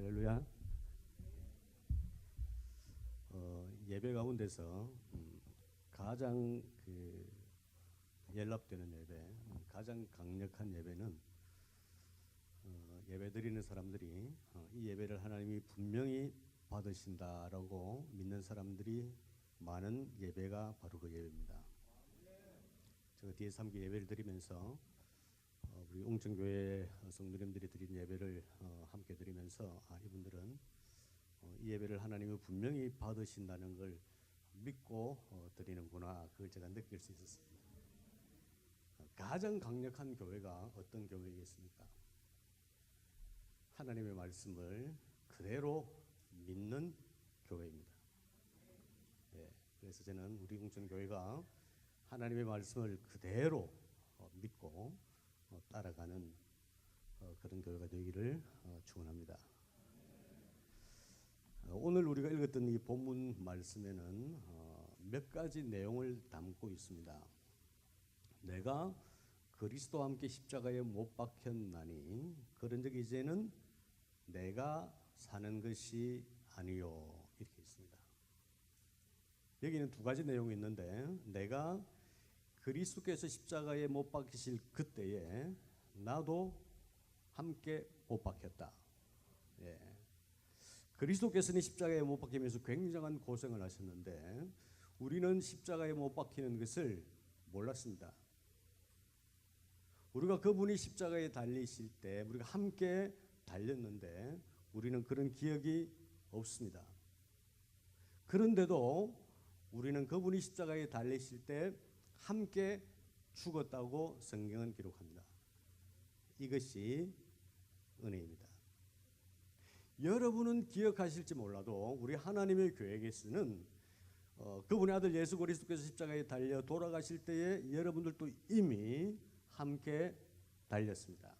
할렐루야. 예배 가운데서 가장 연락되는 예배, 가장 강력한 예배는 예배 드리는 사람들이 이 예배를 하나님이 분명히 받으신다라고 믿는 사람들이 많은 예배가 바로 그 예배입니다. 제가 뒤에 3기 예배를 드리면서 우리 웅천교회 성도님들이 드린 예배를 함께 드리면서 이분들은 이 예배를 하나님이 분명히 받으신다는 걸 믿고 드리는구나, 그걸 제가 느낄 수 있었습니다. 가장 강력한 교회가 어떤 교회이겠습니까? 하나님의 말씀을 그대로 믿는 교회입니다. 그래서 저는 우리 웅천교회가 하나님의 말씀을 그대로 믿고 따라가는 그런 교회가 되기를 축원합니다. 오늘 우리가 읽었던 이 본문 말씀에는 몇 가지 내용을 담고 있습니다. 내가 그리스도와 함께 십자가에 못 박혔나니 그런즉 이제는 내가 사는 것이 아니요, 이렇게 있습니다. 여기는 두 가지 내용이 있는데, 내가 그리스도께서 십자가에 못 박히실 그때에 나도 함께 못 박혔다. 그리스도께서는 십자가에 못 박히면서 굉장한 고생을 하셨는데 우리는 십자가에 못 박히는 것을 몰랐습니다. 우리가 그분이 십자가에 달리실 때 우리가 함께 달렸는데 우리는 그런 기억이 없습니다. 그런데도 우리는 그분이 십자가에 달리실 때 함께 죽었다고 성경은 기록합니다. 이것이 은혜입니다. 여러분은 기억하실지 몰라도 우리 하나님의 교회에서는 그분의 아들 예수 그리스도께서 십자가에 달려 돌아가실 때에 여러분들도 이미 함께 달렸습니다.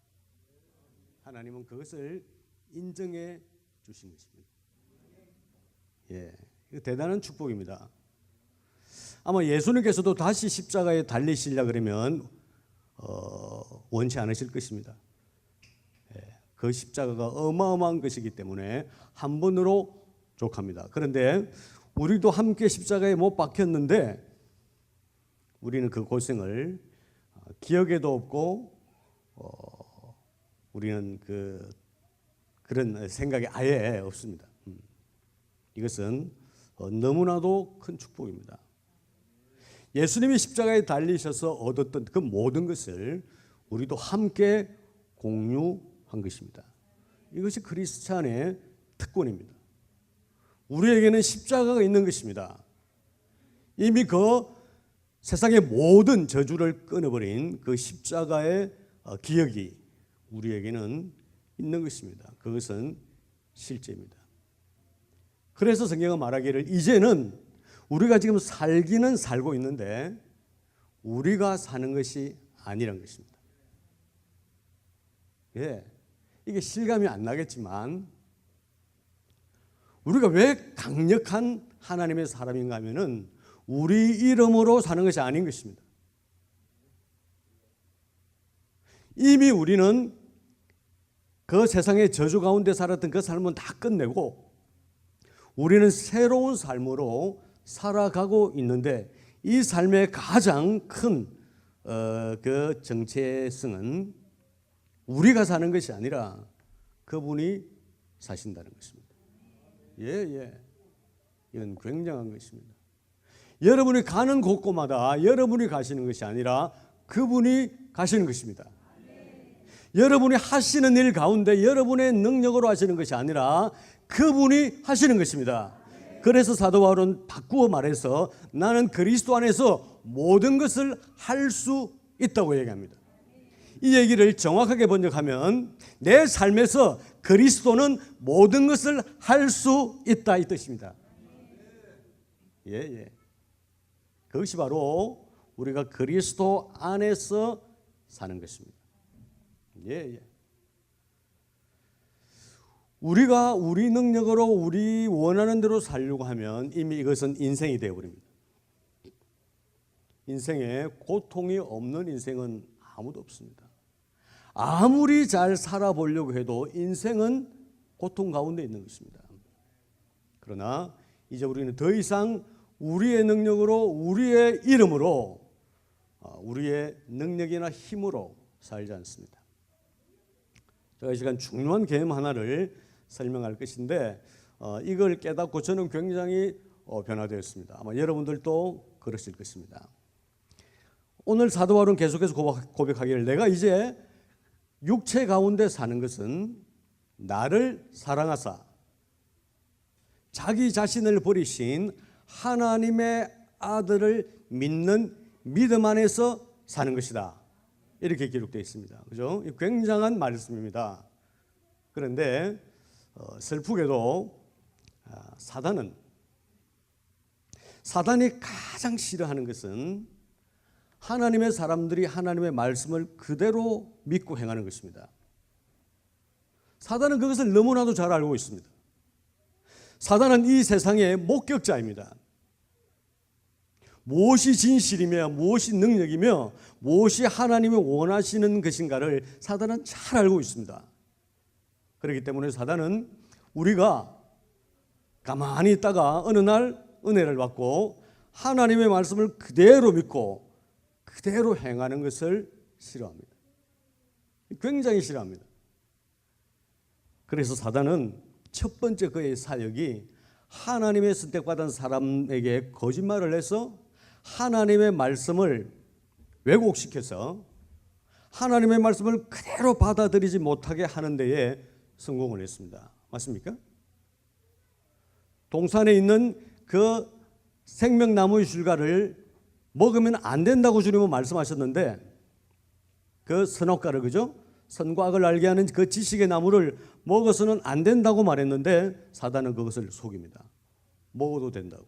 하나님은 그것을 인정해 주신 것입니다. 이거 대단한 축복입니다. 아마 예수님께서도 다시 십자가에 달리시려 그러면 원치 않으실 것입니다. 그 십자가가 어마어마한 것이기 때문에 한 번으로 족합니다. 그런데 우리도 함께 십자가에 못 박혔는데 우리는 그 고생을 기억에도 없고 우리는 그런 생각이 아예 없습니다. 이것은 너무나도 큰 축복입니다. 예수님이 십자가에 달리셔서 얻었던 그 모든 것을 우리도 함께 공유한 것입니다. 이것이 크리스찬의 특권입니다. 우리에게는 십자가가 있는 것입니다. 이미 그 세상의 모든 저주를 끊어버린 그 십자가의 기억이 우리에게는 있는 것입니다. 그것은 실제입니다. 그래서 성경은 말하기를 이제는 우리가 지금 살기는 살고 있는데 우리가 사는 것이 아니란 것입니다. 이게 실감이 안 나겠지만 우리가 왜 강력한 하나님의 사람인가 하면은 우리 이름으로 사는 것이 아닌 것입니다. 이미 우리는 그 세상의 저주 가운데 살았던 그 삶은 다 끝내고 우리는 새로운 삶으로 살아가고 있는데 이 삶의 가장 큰 그 정체성은 우리가 사는 것이 아니라 그분이 사신다는 것입니다. 이건 굉장한 것입니다. 여러분이 가는 곳곳마다 여러분이 가시는 것이 아니라 그분이 가시는 것입니다. 여러분이 하시는 일 가운데 여러분의 능력으로 하시는 것이 아니라 그분이 하시는 것입니다. 그래서 사도 바울은 바꾸어 말해서 나는 그리스도 안에서 모든 것을 할 수 있다고 얘기합니다. 이 얘기를 정확하게 번역하면 내 삶에서 그리스도는 모든 것을 할 수 있다, 이 뜻입니다. 그것이 바로 우리가 그리스도 안에서 사는 것입니다. 우리가 우리 능력으로 우리 원하는 대로 살려고 하면 이미 이것은 인생이 되어버립니다. 인생에 고통이 없는 인생은 아무도 없습니다. 아무리 잘 살아보려고 해도 인생은 고통 가운데 있는 것입니다. 그러나 이제 우리는 더 이상 우리의 능력으로, 우리의 이름으로, 우리의 능력이나 힘으로 살지 않습니다. 제가 이 시간 중요한 개념 하나를 설명할 것인데 이걸 깨닫고 저는 굉장히 변화되었습니다. 아마 여러분들도 그러실 것입니다. 오늘 사도 바울은 계속해서 고백하기를 내가 이제 육체 가운데 사는 것은 나를 사랑하사 자기 자신을 버리신 하나님의 아들을 믿는 믿음 안에서 사는 것이다. 이렇게 기록되어 있습니다. 그죠? 굉장한 말씀입니다. 그런데 슬프게도 사단이 가장 싫어하는 것은 하나님의 사람들이 하나님의 말씀을 그대로 믿고 행하는 것입니다. 사단은 그것을 너무나도 잘 알고 있습니다. 사단은 이 세상의 목격자입니다. 무엇이 진실이며 무엇이 능력이며 무엇이 하나님이 원하시는 것인가를 사단은 잘 알고 있습니다. 그렇기 때문에 사단은 우리가 가만히 있다가 어느 날 은혜를 받고 하나님의 말씀을 그대로 믿고 그대로 행하는 것을 싫어합니다. 굉장히 싫어합니다. 그래서 사단은 첫 번째 그의 사역이 하나님의 선택받은 사람에게 거짓말을 해서 하나님의 말씀을 왜곡시켜서 하나님의 말씀을 그대로 받아들이지 못하게 하는 데에 성공을 했습니다. 맞습니까? 동산에 있는 그 생명나무의 줄과를 먹으면 안 된다고 주님은 말씀하셨는데 그 선악과를, 그죠? 선과 악을 알게 하는 그 지식의 나무를 먹어서는 안 된다고 말했는데 사단은 그것을 속입니다. 먹어도 된다고.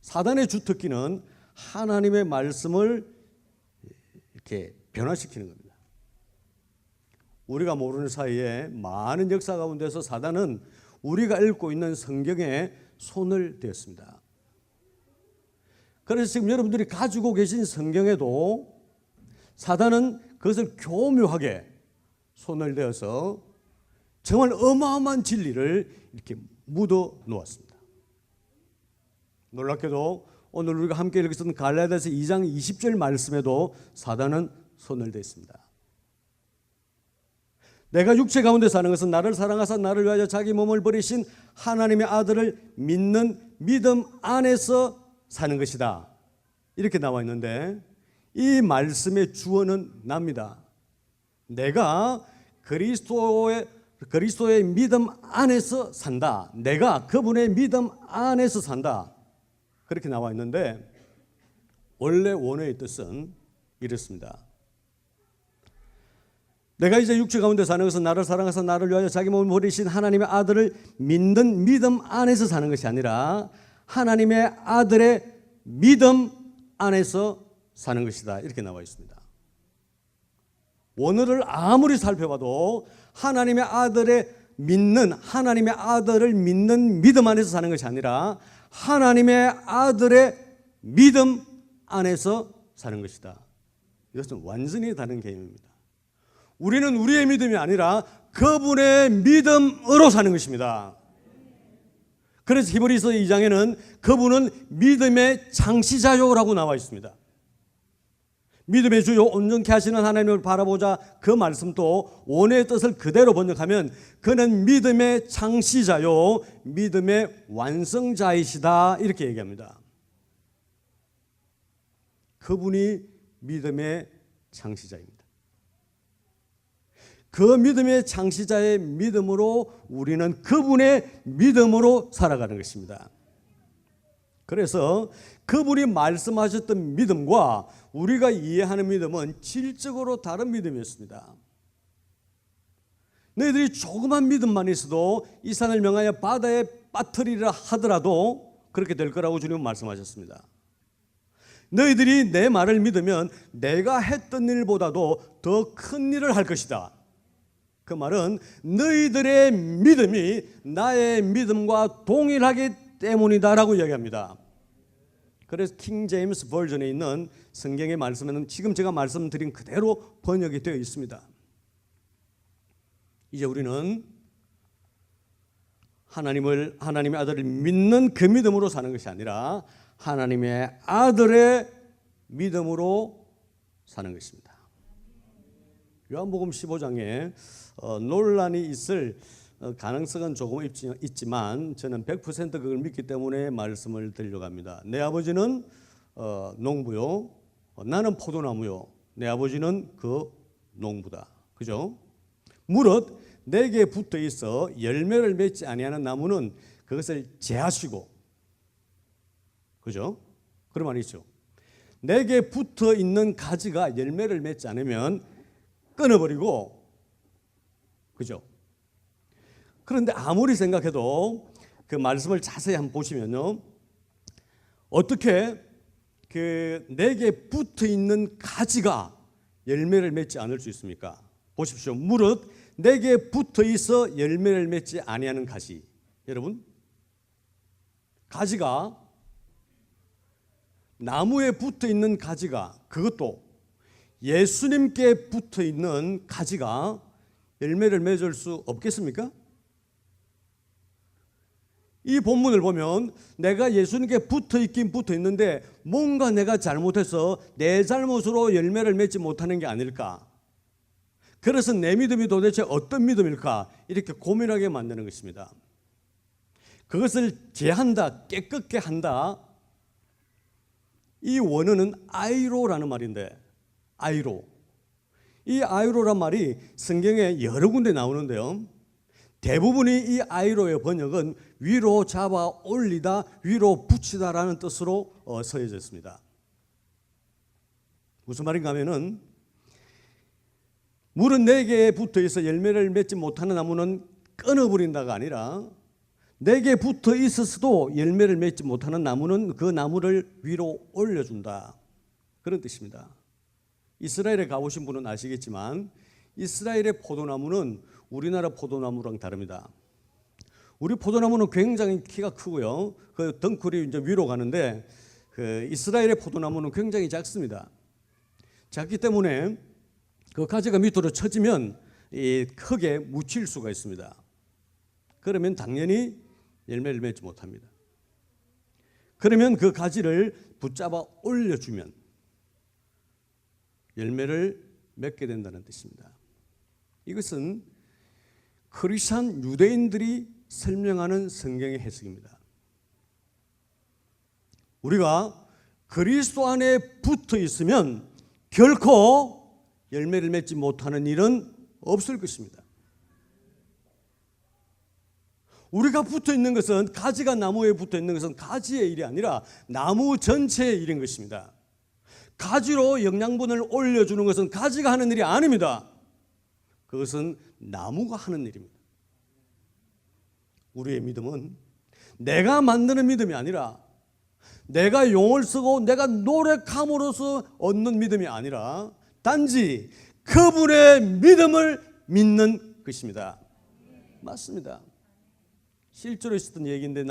사단의 주특기는 하나님의 말씀을 이렇게 변화시키는 겁니다. 우리가 모르는 사이에 많은 역사 가운데서 사단은 우리가 읽고 있는 성경에 손을 댔습니다. 그래서 지금 여러분들이 가지고 계신 성경에도 사단은 그것을 교묘하게 손을 대어서 정말 어마어마한 진리를 이렇게 묻어 놓았습니다. 놀랍게도 오늘 우리가 함께 읽었던 갈라디아서 2장 20절 말씀에도 사단은 손을 댔습니다. 내가 육체 가운데 사는 것은 나를 사랑하사 나를 위하여 자기 몸을 버리신 하나님의 아들을 믿는 믿음 안에서 사는 것이다. 이렇게 나와 있는데 이 말씀의 주어는 납니다. 내가 그리스도의 믿음 안에서 산다. 내가 그분의 믿음 안에서 산다. 그렇게 나와 있는데 원래 원어의 뜻은 이렇습니다. 내가 이제 육체 가운데 사는 것은 나를 사랑하사 나를 위하여 자기 몸을 버리신 하나님의 아들을 믿는 믿음 안에서 사는 것이 아니라 하나님의 아들의 믿음 안에서 사는 것이다. 이렇게 나와 있습니다. 원어를 아무리 살펴봐도 하나님의 아들을 믿는 믿음 안에서 사는 것이 아니라 하나님의 아들의 믿음 안에서 사는 것이다. 이것은 완전히 다른 개념입니다. 우리는 우리의 믿음이 아니라 그분의 믿음으로 사는 것입니다. 그래서 히브리서 2장에는 그분은 믿음의 창시자요라고 나와 있습니다. 믿음의 주요 온전케 하시는 하나님을 바라보자 그 말씀도 원어의 뜻을 그대로 번역하면 그는 믿음의 창시자요 믿음의 완성자이시다 이렇게 얘기합니다. 그분이 믿음의 창시자입니다. 그 믿음의 창시자의 믿음으로 우리는 그분의 믿음으로 살아가는 것입니다. 그래서 그분이 말씀하셨던 믿음과 우리가 이해하는 믿음은 질적으로 다른 믿음이었습니다. 너희들이 조그만 믿음만 있어도 이 산을 명하여 바다에 빠뜨리라 하더라도 그렇게 될 거라고 주님은 말씀하셨습니다. 너희들이 내 말을 믿으면 내가 했던 일보다도 더 큰 일을 할 것이다. 그 말은 너희들의 믿음이 나의 믿음과 동일하기 때문이다라고 이야기합니다. 그래서 킹 제임스 버전에 있는 성경의 말씀에는 지금 제가 말씀드린 그대로 번역이 되어 있습니다. 이제 우리는 하나님의 아들을 믿는 그 믿음으로 사는 것이 아니라 하나님의 아들의 믿음으로 사는 것입니다. 요한복음 15장에 논란이 있을 가능성은 조금 있지만 저는 100% 그걸 믿기 때문에 말씀을 드리려고 합니다. 내 아버지는 농부요, 나는 포도나무요, 내 아버지는 그 농부다. 그죠? 무릇 내게 붙어 있어 열매를 맺지 아니하는 나무는 그것을 제하시고, 그죠? 그런 말이 있죠. 내게 붙어 있는 가지가 열매를 맺지 않으면 끊어버리고, 그죠? 그런데 아무리 생각해도 그 말씀을 자세히 한번 보시면요, 어떻게 그 내게 붙어 있는 가지가 열매를 맺지 않을 수 있습니까? 보십시오. 무릇 내게 붙어 있어 열매를 맺지 아니하는 가지. 여러분, 가지가, 나무에 붙어 있는 가지가, 그것도 예수님께 붙어 있는 가지가 열매를 맺을 수 없겠습니까? 이 본문을 보면 내가 예수님께 붙어 있긴 붙어 있는데 뭔가 내가 잘못해서 내 잘못으로 열매를 맺지 못하는 게 아닐까? 그래서 내 믿음이 도대체 어떤 믿음일까? 이렇게 고민하게 만드는 것입니다. 그것을 제한다, 깨끗게 한다. 이 원어는 아이로라는 말인데, 아이로. 이 아이로란 말이 성경에 여러 군데 나오는데요, 대부분이 이 아이로의 번역은 위로 잡아 올리다, 위로 붙이다라는 뜻으로 서여져 있습니다. 무슨 말인가 하면은, 물은 내게 붙어 있어 열매를 맺지 못하는 나무는 끊어버린다가 아니라, 내게 붙어 있었어도 열매를 맺지 못하는 나무는 그 나무를 위로 올려준다, 그런 뜻입니다. 이스라엘에 가보신 분은 아시겠지만 이스라엘의 포도나무는 우리나라 포도나무랑 다릅니다. 우리 포도나무는 굉장히 키가 크고요, 그 덩쿨이 이제 위로 가는데 그 이스라엘의 포도나무는 굉장히 작습니다. 작기 때문에 그 가지가 밑으로 처지면 이 흙에 묻힐 수가 있습니다. 그러면 당연히 열매를 맺지 못합니다. 그러면 그 가지를 붙잡아 올려주면 열매를 맺게 된다는 뜻입니다. 이것은 크리스찬 유대인들이 설명하는 성경의 해석입니다. 우리가 그리스도 안에 붙어 있으면 결코 열매를 맺지 못하는 일은 없을 것입니다. 우리가 붙어 있는 것은, 가지가 나무에 붙어 있는 것은 가지의 일이 아니라 나무 전체의 일인 것입니다. 가지로 영양분을 올려주는 것은 가지가 하는 일이 아닙니다. 그것은 나무가 하는 일입니다. 우리의 믿음은 내가 만드는 믿음이 아니라, 내가 용을 쓰고 내가 노력함으로써 얻는 믿음이 아니라 단지 그분의 믿음을 믿는 것입니다. 맞습니다. 실제로 있었던 얘기인데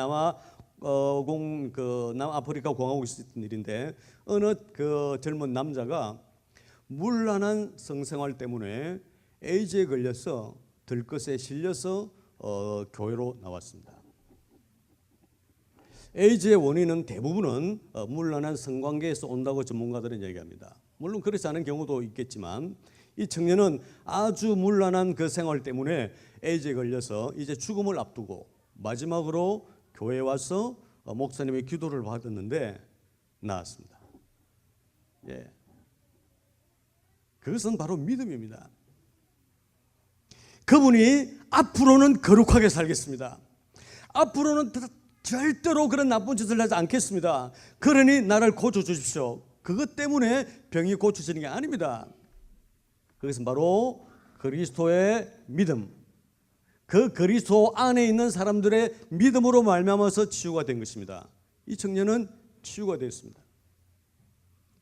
남아프리카 공화국에 있었던 일인데, 어느 그 젊은 남자가 문란한 성생활 때문에 에이즈에 걸려서 들것에 실려서 교회로 나왔습니다. 에이즈의 원인은 대부분은 문란한 성관계에서 온다고 전문가들은 얘기합니다. 물론 그렇지 않은 경우도 있겠지만 이 청년은 아주 문란한 그 생활 때문에 에이즈에 걸려서 이제 죽음을 앞두고 마지막으로 교회에 와서 목사님의 기도를 받았는데 나았습니다. 예. 그것은 바로 믿음입니다. 그분이 앞으로는 거룩하게 살겠습니다. 앞으로는 절대로 그런 나쁜 짓을 하지 않겠습니다. 그러니 나를 고쳐주십시오. 그것 때문에 병이 고쳐지는 게 아닙니다. 그것은 바로 그리스도의 믿음, 그 그리스도 안에 있는 사람들의 믿음으로 말미암아서 치유가 된 것입니다. 이 청년은 치유가 되었습니다.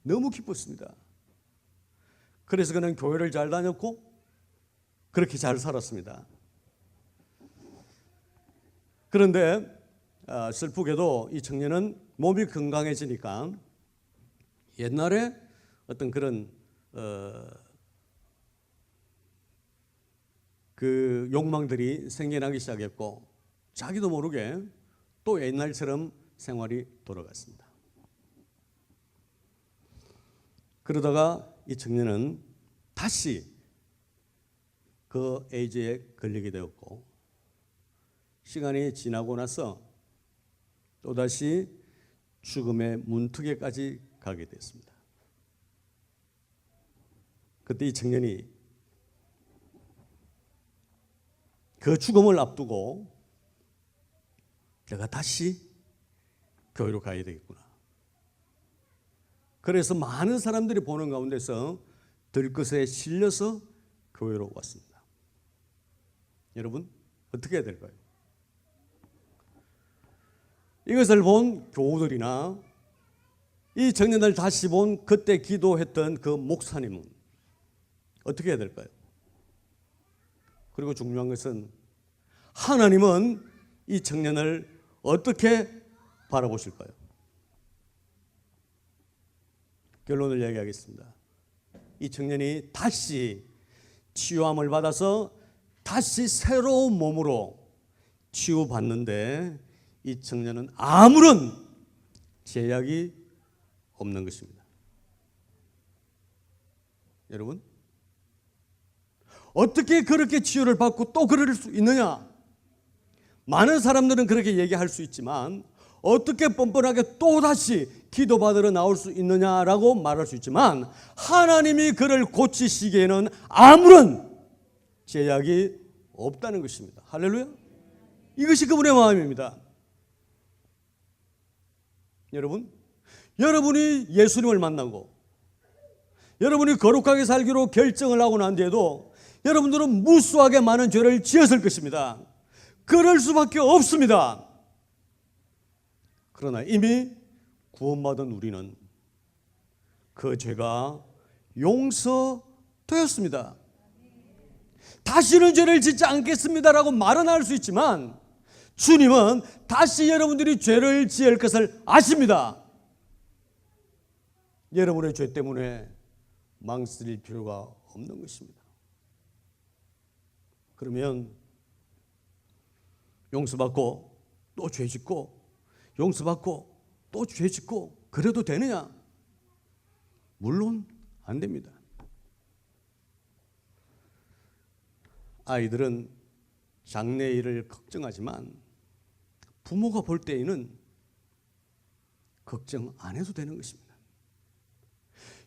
너무 기뻤습니다. 그래서 그는 교회를 잘 다녔고 그렇게 잘 살았습니다. 그런데 슬프게도 이 청년은 몸이 건강해지니까 옛날에 어떤 그런 그 욕망들이 생겨나기 시작했고, 자기도 모르게 또 옛날처럼 생활이 돌아갔습니다. 그러다가 이 청년은 다시 그 에이즈에 걸리게 되었고, 시간이 지나고 나서 또다시 죽음의 문턱에까지 가게 됐습니다. 그때 이 청년이 그 죽음을 앞두고 내가 다시 교회로 가야 되겠구나. 그래서 많은 사람들이 보는 가운데서 들것에 실려서 교회로 왔습니다. 여러분, 어떻게 해야 될까요? 이것을 본 교우들이나 이 청년을 다시 본 그때 기도했던 그 목사님은 어떻게 해야 될까요? 그리고 중요한 것은 하나님은 이 청년을 어떻게 바라보실까요? 결론을 이야기하겠습니다. 이 청년이 다시 치유함을 받아서 다시 새로운 몸으로 치유받는데 이 청년은 아무런 제약이 없는 것입니다. 여러분, 어떻게 그렇게 치유를 받고 또 그럴 수 있느냐? 많은 사람들은 그렇게 얘기할 수 있지만 어떻게 뻔뻔하게 또다시 기도받으러 나올 수 있느냐라고 말할 수 있지만 하나님이 그를 고치시기에는 아무런 제약이 없다는 것입니다. 할렐루야. 이것이 그분의 마음입니다. 여러분, 여러분이 예수님을 만나고 여러분이 거룩하게 살기로 결정을 하고 난 뒤에도 여러분들은 무수하게 많은 죄를 지었을 것입니다. 그럴 수밖에 없습니다. 그러나 이미 구원받은 우리는 그 죄가 용서되었습니다. 다시는 죄를 짓지 않겠습니다라고 말은 할 수 있지만 주님은 다시 여러분들이 죄를 지을 것을 아십니다. 여러분의 죄 때문에 망설일 필요가 없는 것입니다. 그러면 용서받고 또 죄 짓고 용서받고 또 죄 짓고 그래도 되느냐? 물론 안 됩니다. 아이들은 장래일을 걱정하지만 부모가 볼 때에는 걱정 안 해도 되는 것입니다.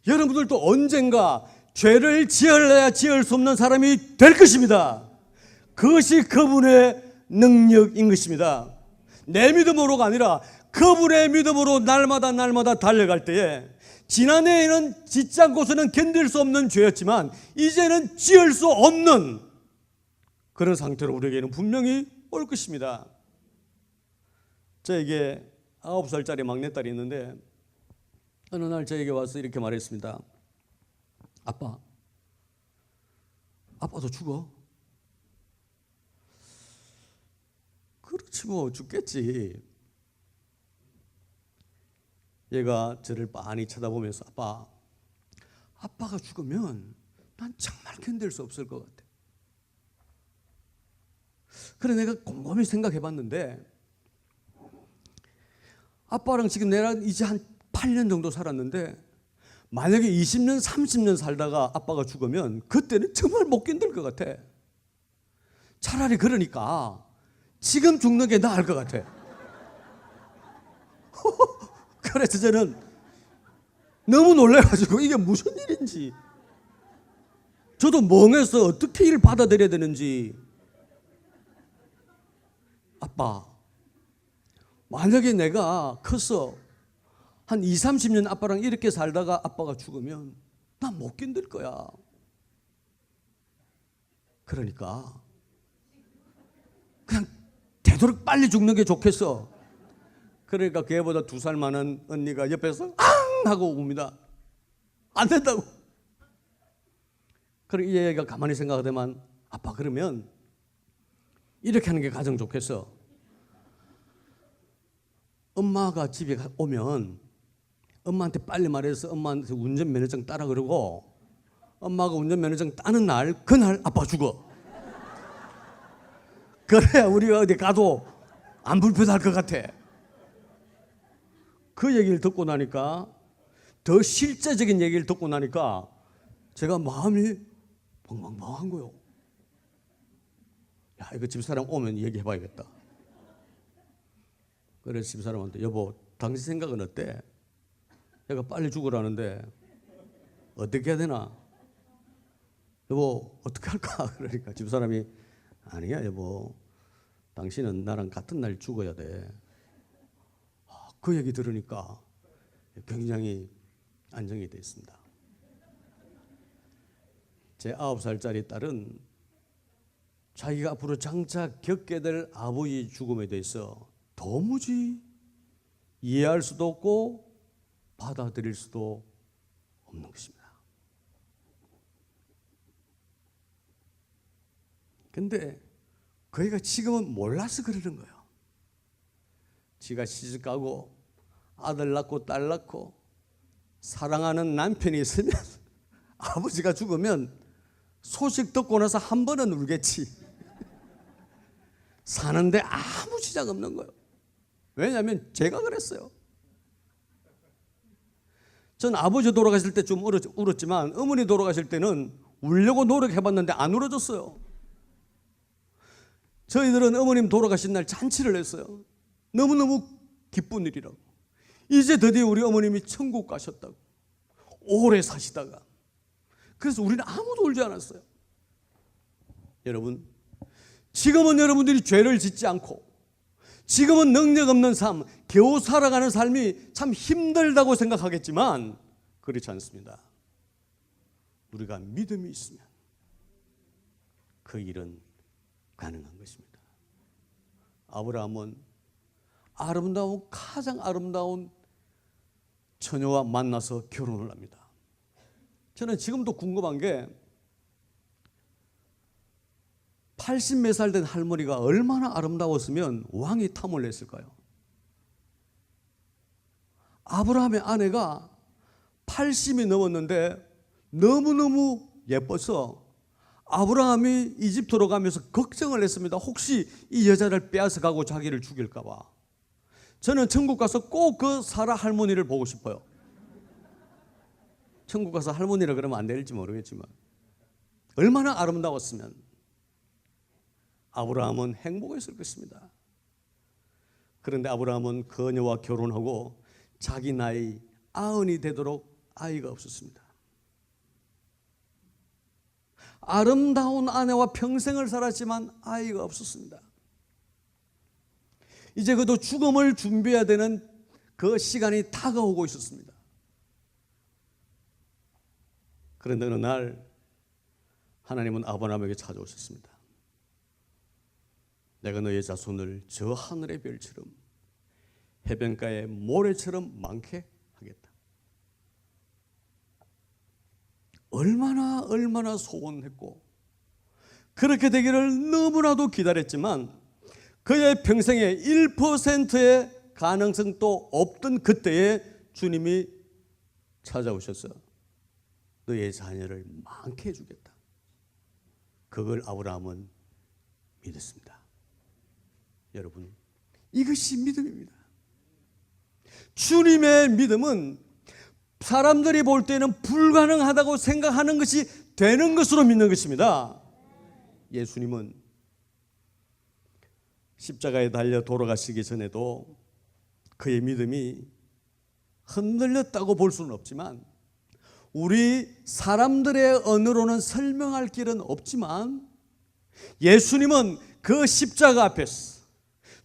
여러분들도 언젠가 죄를 지을래야 지을 수 없는 사람이 될 것입니다. 그것이 그분의 능력인 것입니다. 내 믿음으로가 아니라 그분의 믿음으로 날마다 달려갈 때에 지난해에는 짓지 않고서는 견딜 수 없는 죄였지만 이제는 지을 수 없는 그런 상태로 우리에게는 분명히 올 것입니다. 저에게 9살짜리 막내딸이 있는데 어느 날 저에게 와서 이렇게 말했습니다. 아빠, 아빠도 죽어? 그렇지 뭐 죽겠지. 얘가 저를 빤히 쳐다보면서 아빠가 죽으면 난 정말 견딜 수 없을 것 같아. 그래 내가 곰곰이 생각해 봤는데 아빠랑 지금 내가 이제 한 8년 정도 살았는데 만약에 20년 30년 살다가 아빠가 죽으면 그때는 정말 못 견딜 것 같아. 차라리 그러니까 지금 죽는 게 나을 것 같아. 그래서 저는 너무 놀라가지고 이게 무슨 일인지 저도 멍해서 어떻게 이를 받아들여야 되는지. 아빠, 만약에 내가 커서 한 20, 30년 아빠랑 이렇게 살다가 아빠가 죽으면 난 못 견딜 거야. 그러니까 그냥 되도록 빨리 죽는 게 좋겠어. 그러니까 걔보다 2살 많은 언니가 옆에서 앙 하고 웁니다. 안 된다고. 그래 이 얘기가 가만히 생각하더만 아빠 그러면 이렇게 하는 게 가장 좋겠어. 엄마가 집에 오면 엄마한테 빨리 말해서 엄마한테 운전면허증 따라 그러고 엄마가 운전면허증 따는 날 그날 아빠 죽어. 그래야 우리가 어디 가도 안 불편할 것 같아. 그 얘기를 듣고 나니까, 더 실제적인 얘기를 듣고 나니까 제가 마음이 벙벙벙한 거요. 야, 이거 집사람 오면 얘기해봐야겠다. 그래서 집사람한테, 여보, 당신 생각은 어때? 내가 빨리 죽으라는데 어떻게 해야 되나? 여보, 어떻게 할까? 그러니까 집사람이, 아니야 여보, 당신은 나랑 같은 날 죽어야 돼. 그 얘기 들으니까 굉장히 안정이 되어 있습니다. 제 9살짜리 딸은 자기가 앞으로 장차 겪게 될 아버지 죽음에 대해서 도무지 이해할 수도 없고 받아들일 수도 없는 것입니다. 근데 그이가 지금은 몰라서 그러는 거예요. 지가 시집가고 아들 낳고 딸 낳고 사랑하는 남편이 있으면 아버지가 죽으면 소식 듣고 나서 한 번은 울겠지. 사는데 아무 지장 없는 거예요. 왜냐하면 제가 그랬어요. 전 아버지 돌아가실 때 좀 울었지만 어머니 돌아가실 때는 울려고 노력해봤는데 안 울어졌어요. 저희들은 어머님 돌아가신 날 잔치를 했어요. 너무너무 기쁜 일이라고. 이제 드디어 우리 어머님이 천국 가셨다고. 오래 사시다가. 그래서 우리는 아무도 울지 않았어요. 여러분, 지금은 여러분들이 죄를 짓지 않고 지금은 능력 없는 삶, 겨우 살아가는 삶이 참 힘들다고 생각하겠지만 그렇지 않습니다. 우리가 믿음이 있으면 그 일은 가능한 것입니다. 아브라함은 가장 아름다운 처녀와 만나서 결혼을 합니다. 저는 지금도 궁금한 게 80몇 살 된 할머니가 얼마나 아름다웠으면 왕이 탐을 냈을까요? 아브라함의 아내가 80이 넘었는데 너무너무 예뻐서 아브라함이 이집트로 가면서 걱정을 했습니다. 혹시 이 여자를 빼앗아가고 자기를 죽일까 봐. 저는 천국 가서 꼭 그 사라 할머니를 보고 싶어요. 천국 가서 할머니라 그러면 안 될지 모르겠지만 얼마나 아름다웠으면 아브라함은 행복했을 것입니다. 그런데 아브라함은 그녀와 결혼하고 자기 나이 90이 되도록 아이가 없었습니다. 아름다운 아내와 평생을 살았지만 아이가 없었습니다. 이제 그도 죽음을 준비해야 되는 그 시간이 다가오고 있었습니다. 그런데 어느 날 하나님은 아브라함에게 찾아오셨습니다. 내가 너의 자손을 저 하늘의 별처럼 해변가의 모래처럼 많게 하겠다. 얼마나 소원했고 그렇게 되기를 너무나도 기다렸지만 그의 평생에 1%의 가능성도 없던 그때에 주님이 찾아오셔서 너의 자녀를 많게 해주겠다. 그걸 아브라함은 믿었습니다. 여러분, 이것이 믿음입니다. 주님의 믿음은 사람들이 볼 때는 불가능하다고 생각하는 것이 되는 것으로 믿는 것입니다. 예수님은 십자가에 달려 돌아가시기 전에도 그의 믿음이 흔들렸다고 볼 수는 없지만 우리 사람들의 언어로는 설명할 길은 없지만 예수님은 그 십자가 앞에서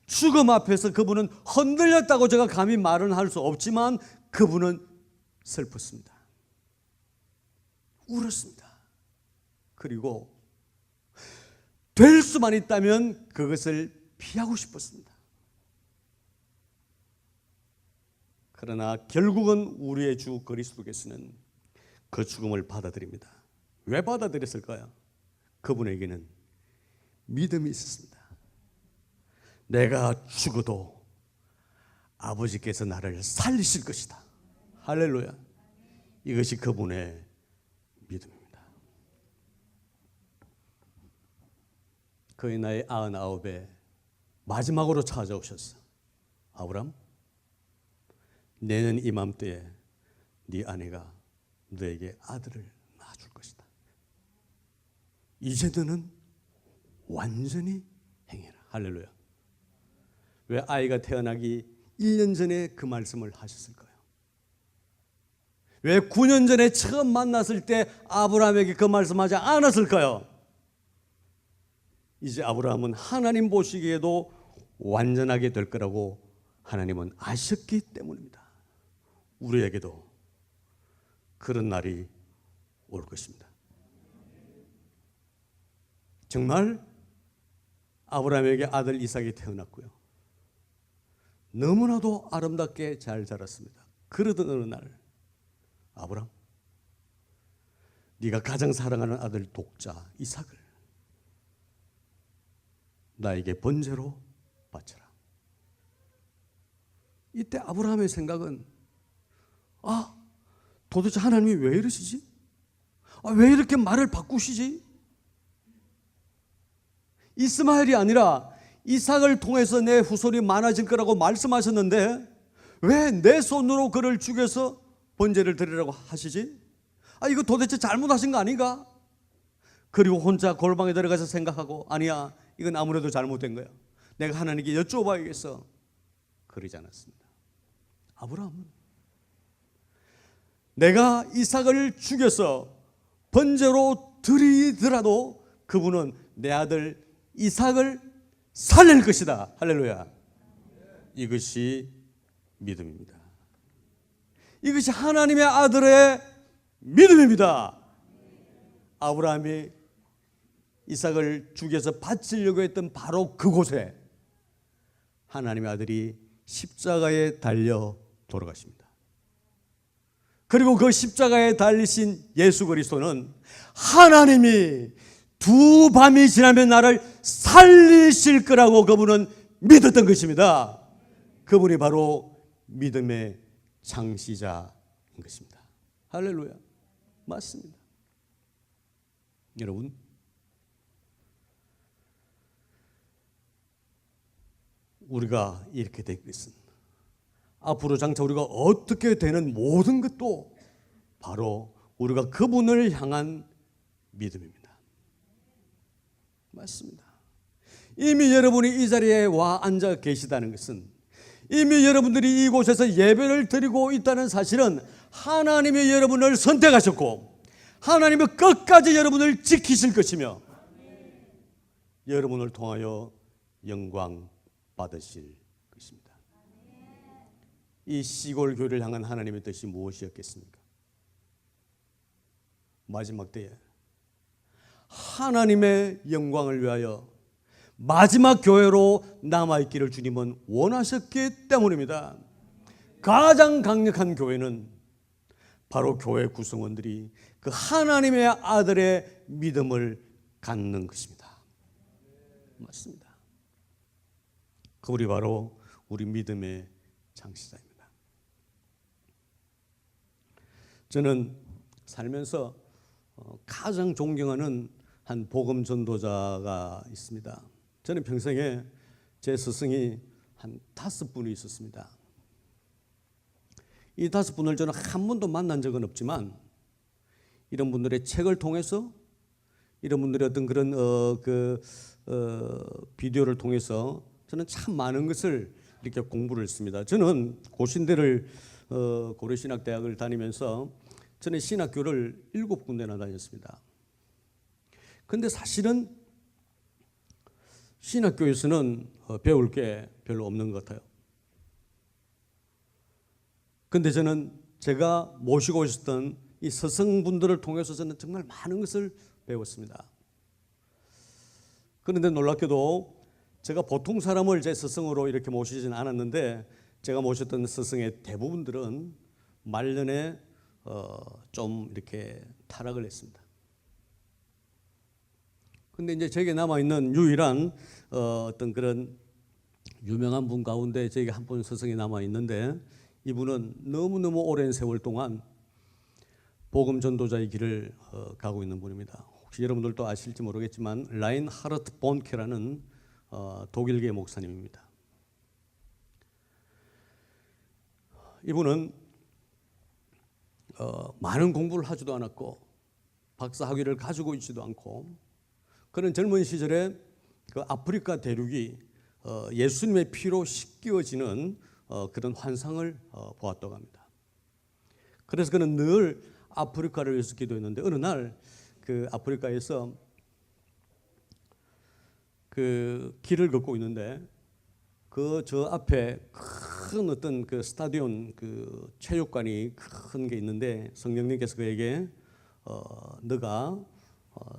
죽음 앞에서 그분은 흔들렸다고 제가 감히 말은 할 수 없지만 그분은 슬펐습니다. 울었습니다. 그리고 될 수만 있다면 그것을 피하고 싶었습니다. 그러나 결국은 우리의 주 그리스도께서는 그 죽음을 받아들입니다. 왜 받아들였을까요? 그분에게는 믿음이 있었습니다. 내가 죽어도 아버지께서 나를 살리실 것이다. 할렐루야. 이것이 그분의 믿음입니다. 그의 나이 99에 마지막으로 찾아오셨어. 아브람, 내년 이맘때에 네 아내가 너에게 아들을 낳아줄 것이다. 이제 너는 완전히 행해라. 할렐루야. 왜 아이가 태어나기 1년 전에 그 말씀을 하셨을까요? 왜 9년 전에 처음 만났을 때 아브라함에게 그 말씀하지 않았을까요? 이제 아브라함은 하나님 보시기에도 완전하게 될 거라고 하나님은 아셨기 때문입니다. 우리에게도 그런 날이 올 것입니다. 정말 아브라함에게 아들 이삭이 태어났고요. 너무나도 아름답게 잘 자랐습니다. 그러던 어느 날, 아브람, 네가 가장 사랑하는 아들 독자 이삭을 나에게 번제로 바쳐라. 이때 아브라함의 생각은, 도대체 하나님이 왜 이러시지? 왜 이렇게 말을 바꾸시지? 이스마엘이 아니라 이삭을 통해서 내 후손이 많아질 거라고 말씀하셨는데 왜 내 손으로 그를 죽여서 번제를 드리라고 하시지? 이거 도대체 잘못하신 거 아닌가? 그리고 혼자 골방에 들어가서 생각하고, 아니야, 이건 아무래도 잘못된 거야. 내가 하나님께 여쭤봐야겠어. 그러지 않았습니다. 아브라함은 내가 이삭을 죽여서 번제로 드리더라도 그분은 내 아들 이삭을 살릴 것이다. 할렐루야. 이것이 믿음입니다. 이것이 하나님의 아들의 믿음입니다. 아브라함이 이삭을 죽여서 바치려고 했던 바로 그곳에 하나님의 아들이 십자가에 달려 돌아가십니다. 그리고 그 십자가에 달리신 예수 그리스도는 하나님이 두 밤이 지나면 나를 살리실 거라고 그분은 믿었던 것입니다. 그분이 바로 믿음의 창시자인 것입니다. 할렐루야. 맞습니다. 여러분, 우리가 이렇게 될 것은 앞으로 장차 우리가 어떻게 되는 모든 것도 바로 우리가 그분을 향한 믿음입니다. 맞습니다. 이미 여러분이 이 자리에 와 앉아 계시다는 것은, 이미 여러분들이 이곳에서 예배를 드리고 있다는 사실은 하나님이 여러분을 선택하셨고 하나님이 끝까지 여러분을 지키실 것이며 여러분을 통하여 영광 받으실 것입니다. 이 시골 교회를 향한 하나님의 뜻이 무엇이었겠습니까? 마지막 때에 하나님의 영광을 위하여 마지막 교회로 남아있기를 주님은 원하셨기 때문입니다. 가장 강력한 교회는 바로 교회 구성원들이 그 하나님의 아들의 믿음을 갖는 것입니다. 맞습니다. 그분이 바로 우리 믿음의 창시자입니다. 저는 살면서 가장 존경하는 한 복음 전도자가 있습니다. 저는 평생에 제 스승이 한 5분이 있었습니다. 이 5분을 저는 한 번도 만난 적은 없지만 이런 분들의 책을 통해서, 이런 분들의 어떤 그런 비디오를 통해서 저는 참 많은 것을 이렇게 공부를 했습니다. 저는 고신대를 고려신학대학을 다니면서 저는 신학교를 7군데나 다녔습니다. 그런데 사실은 신학교에서는 배울 게 별로 없는 것 같아요. 그런데 저는 제가 모시고 있었던 이 스승분들을 통해서 저는 정말 많은 것을 배웠습니다. 그런데 놀랍게도 제가 보통 사람을 제 스승으로 이렇게 모시지는 않았는데 제가 모셨던 스승의 대부분들은 말년에 좀 이렇게 타락을 했습니다. 근데 이제 저에게 남아있는 유일한 어떤 그런 유명한 분 가운데 저에게 한 분 스승이 남아있는데, 이분은 너무너무 오랜 세월 동안 복음 전도자의 길을 가고 있는 분입니다. 혹시 여러분들도 아실지 모르겠지만 라인하르트 본케라는 독일계 목사님입니다. 이분은 많은 공부를 하지도 않았고 박사 학위를 가지고 있지도 않고 그런 젊은 시절에 그 아프리카 대륙이 예수님의 피로 씻겨지는 그런 환상을 보았다고 합니다. 그래서 그는 늘 아프리카를 위해서 기도했는데 어느 날 그 아프리카에서 그 길을 걷고 있는데 그 저 앞에 큰 어떤 그 스타디온 그 체육관이 큰 게 있는데 성령님께서 그에게 너가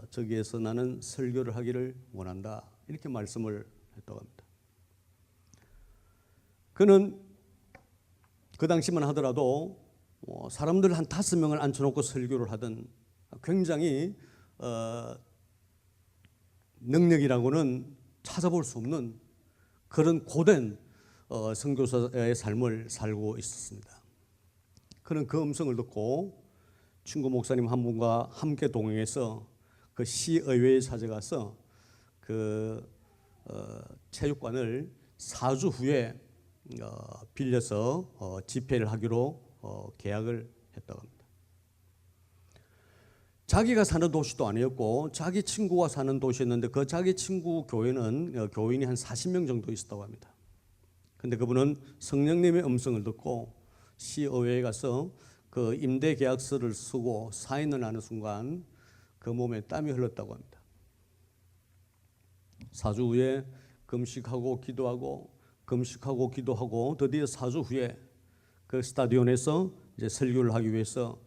저기에서 나는 설교를 하기를 원한다 이렇게 말씀을 했다고 합니다. 그는 그 당시만 하더라도 사람들 한 5명을 앉혀놓고 설교를 하던 굉장히 능력이라고는 찾아볼 수 없는 그런 고된 선교사의 삶을 살고 있었습니다. 그는 그 음성을 듣고 친구 목사님 한 분과 함께 동행해서 그 시의회에 찾아가서 그 체육관을 4주 후에 빌려서 집회를 하기로 계약을 했다고 합니다. 자기가 사는 도시도 아니었고 자기 친구가 사는 도시였는데 그 자기 친구 교회는 교인이 한 40명 정도 있었다고 합니다. 근데 그분은 성령님의 음성을 듣고 시의회에 가서 그 임대 계약서를 쓰고 사인을 하는 순간 그 몸에 땀이 흘렀다고 합니다. 4주 후에 금식하고 기도하고 금식하고 기도하고 드디어 4주 후에 그 스타디온에서 이제 설교를 하기 위해서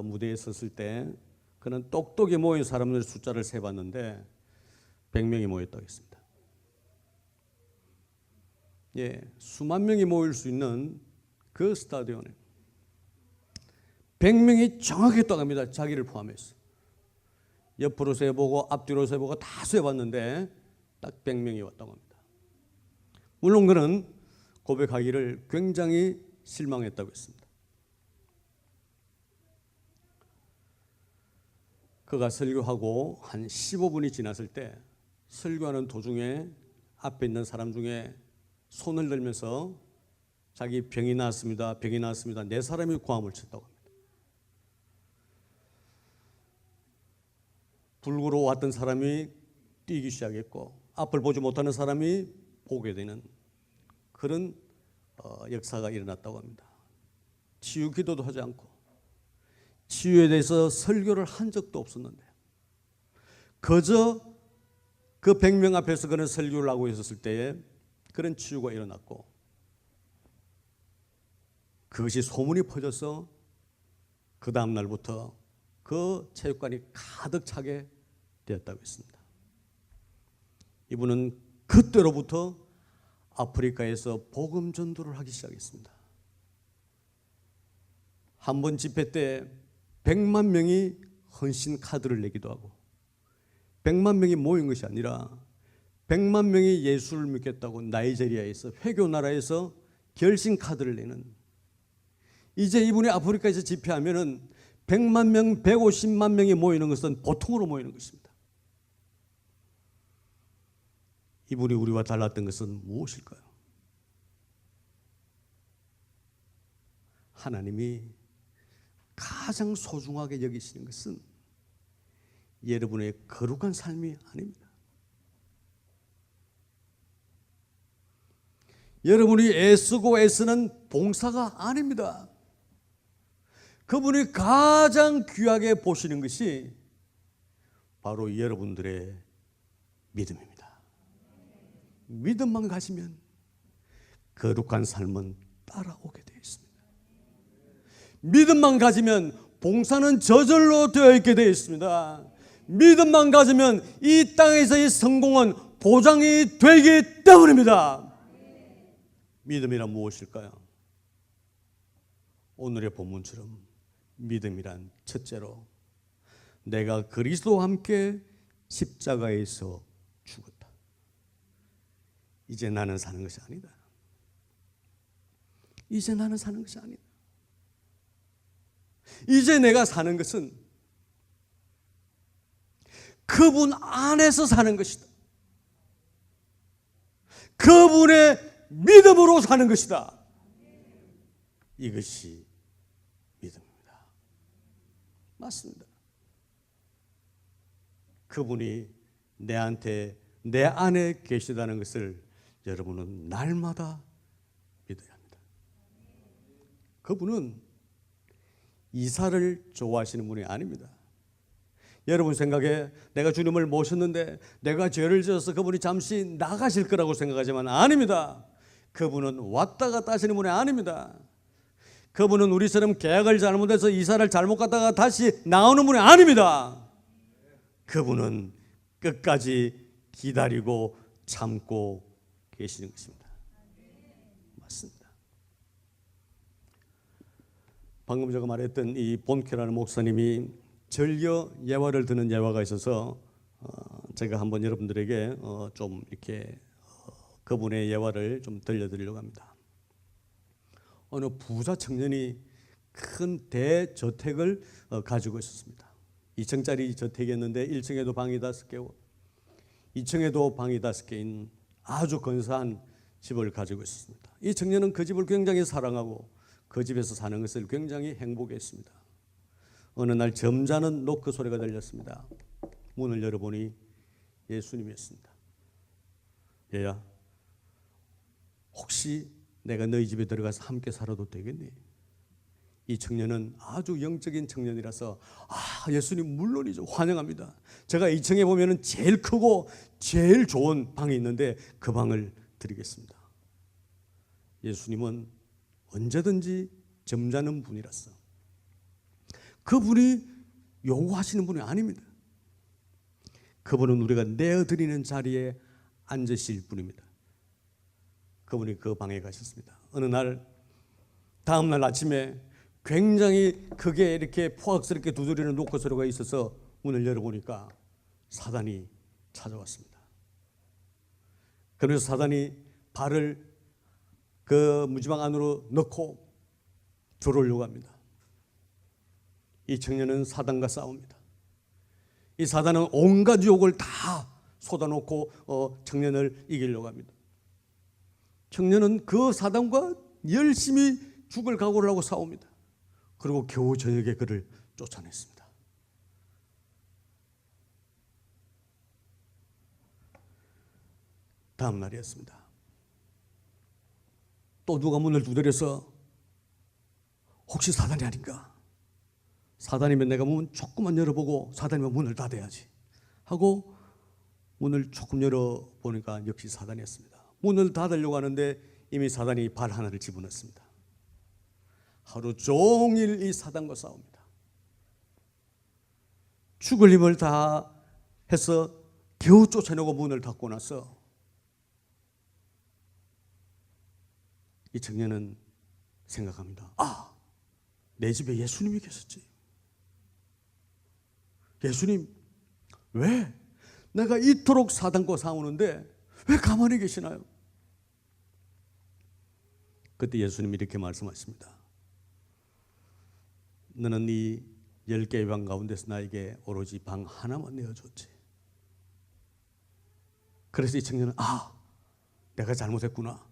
무대에 섰을 때 그는 똑똑히 모인 사람들의 숫자를 세봤는데 100명이 모였다고 했습니다. 예, 수만 명이 모일 수 있는 그 스타디온에 100명이 정확히 했다고 합니다. 자기를 포함해서. 옆으로 세보고 앞뒤로 세보고 다 세봤는데 딱 100명이 왔다고 합니다. 물론 그는 고백하기를 굉장히 실망했다고 했습니다. 그가 설교하고 한 15분이 지났을 때 설교하는 도중에 앞에 있는 사람 중에 손을 들면서 자기 병이 나았습니다. 병이 나았습니다. 4사람이 고함을 쳤다고 합니다. 불구로 왔던 사람이 뛰기 시작했고 앞을 보지 못하는 사람이 보게 되는 그런 역사가 일어났다고 합니다. 치유 기도도 하지 않고 치유에 대해서 설교를 한 적도 없었는데 그저 그 100명 앞에서 그런 설교를 하고 있었을 때에 그런 치유가 일어났고 그것이 소문이 퍼져서 그 다음 날부터 그 체육관이 가득 차게 되었다고 했습니다. 이분은 그때로부터 아프리카에서 복음 전도를 하기 시작했습니다. 한 번 집회 때 100만 명이 헌신 카드를 내기도 하고 100만 명이 모인 것이 아니라 100만 명이 예수를 믿겠다고 나이지리아에서 회교 나라에서 결신 카드를 내는 이제 이분이 아프리카에서 집회하면은 100만 명, 150만 명이 모이는 것은 보통으로 모이는 것입니다. 이분이 우리와 달랐던 것은 무엇일까요? 하나님이 가장 소중하게 여기시는 것은 여러분의 거룩한 삶이 아닙니다. 여러분이 애쓰고 애쓰는 봉사가 아닙니다. 그분이 가장 귀하게 보시는 것이 바로 여러분들의 믿음입니다. 믿음만 가지면 거룩한 삶은 따라오게 되어 있습니다. 믿음만 가지면 봉사는 저절로 되어 있게 되어 있습니다. 믿음만 가지면 이 땅에서의 성공은 보장이 되기 때문입니다. 믿음이란 무엇일까요? 오늘의 본문처럼 믿음이란 첫째로 내가 그리스도와 함께 십자가에서 죽었다. 이제 나는 사는 것이 아니다. 이제 나는 사는 것이 아니다. 이제 내가 사는 것은 그분 안에서 사는 것이다. 그분의 믿음으로 사는 것이다. 이것이 믿음입니다. 맞습니다. 그분이 내 안에 계시다는 것을 여러분은 날마다 믿어야 합니다. 그분은 이사를 좋아하시는 분이 아닙니다. 여러분 생각에 내가 주님을 모셨는데 내가 죄를 지어서 그분이 잠시 나가실 거라고 생각하지만 아닙니다. 그분은 왔다 갔다 하시는 분이 아닙니다. 그분은 우리처럼 계약을 잘못해서 이사를 잘못 갔다가 다시 나오는 분이 아닙니다. 그분은 끝까지 기다리고 참고 계시는 것입니다. 맞습니다. 방금 제가 말했던 이 본케라는 목사님이 절겨 예화를 드는 예화가 있어서 제가 한번 여러분들에게 좀 이렇게 그분의 예화를 좀 들려드리려고 합니다. 어느 부자 청년이 큰 대저택을 가지고 있었습니다. 2층짜리 저택이었는데 1층에도 방이 5개고 2층에도 방이 5개인 아주 근사한 집을 가지고 있었습니다. 이 청년은 그 집을 굉장히 사랑하고 그 집에서 사는 것을 굉장히 행복해했습니다. 어느 날 점잖은 노크 소리가 들렸습니다. 문을 열어보니 예수님이었습니다. 얘야, 혹시 내가 너희 집에 들어가서 함께 살아도 되겠니? 이 청년은 아주 영적인 청년이라서 예수님 물론이죠. 환영합니다. 제가 2층에 보면 제일 크고 제일 좋은 방이 있는데 그 방을 드리겠습니다. 예수님은 언제든지 점잖은 분이라서 그분이 요구하시는 분이 아닙니다. 그분은 우리가 내어드리는 자리에 앉으실 분입니다. 그분이 그 방에 가셨습니다. 어느 날 다음 날 아침에 굉장히 크게 이렇게 포악스럽게 두드리는 노크 소리가 있어서 문을 열어보니까 사단이 찾아왔습니다. 그래서 사단이 발을 그 무지방 안으로 넣고 들어오려고 합니다. 이 청년은 사단과 싸웁니다. 이 사단은 온갖 유혹을 다 쏟아놓고 청년을 이기려고 합니다. 청년은 그 사단과 열심히 죽을 각오를 하고 싸웁니다. 그리고 겨우 저녁에 그를 쫓아냈습니다. 다음 날이었습니다. 또 누가 문을 두드려서 혹시 사단이 아닌가? 사단이면 내가 문 조금만 열어보고 사단이면 문을 닫아야지 하고 문을 조금 열어보니까 역시 사단이었습니다. 문을 닫으려고 하는데 이미 사단이 발 하나를 집어넣습니다. 하루 종일 이 사단과 싸웁니다. 죽을 힘을 다 해서 겨우 쫓아내고 문을 닫고 나서 이 청년은 생각합니다. 내 집에 예수님이 계셨지. 예수님, 왜 내가 이토록 사단과 싸우는데 왜 가만히 계시나요? 그때 예수님이 이렇게 말씀하십니다. 너는 이 10개의 방 가운데서 나에게 오로지 방 하나만 내어줬지. 그래서 이 청년은 내가 잘못했구나.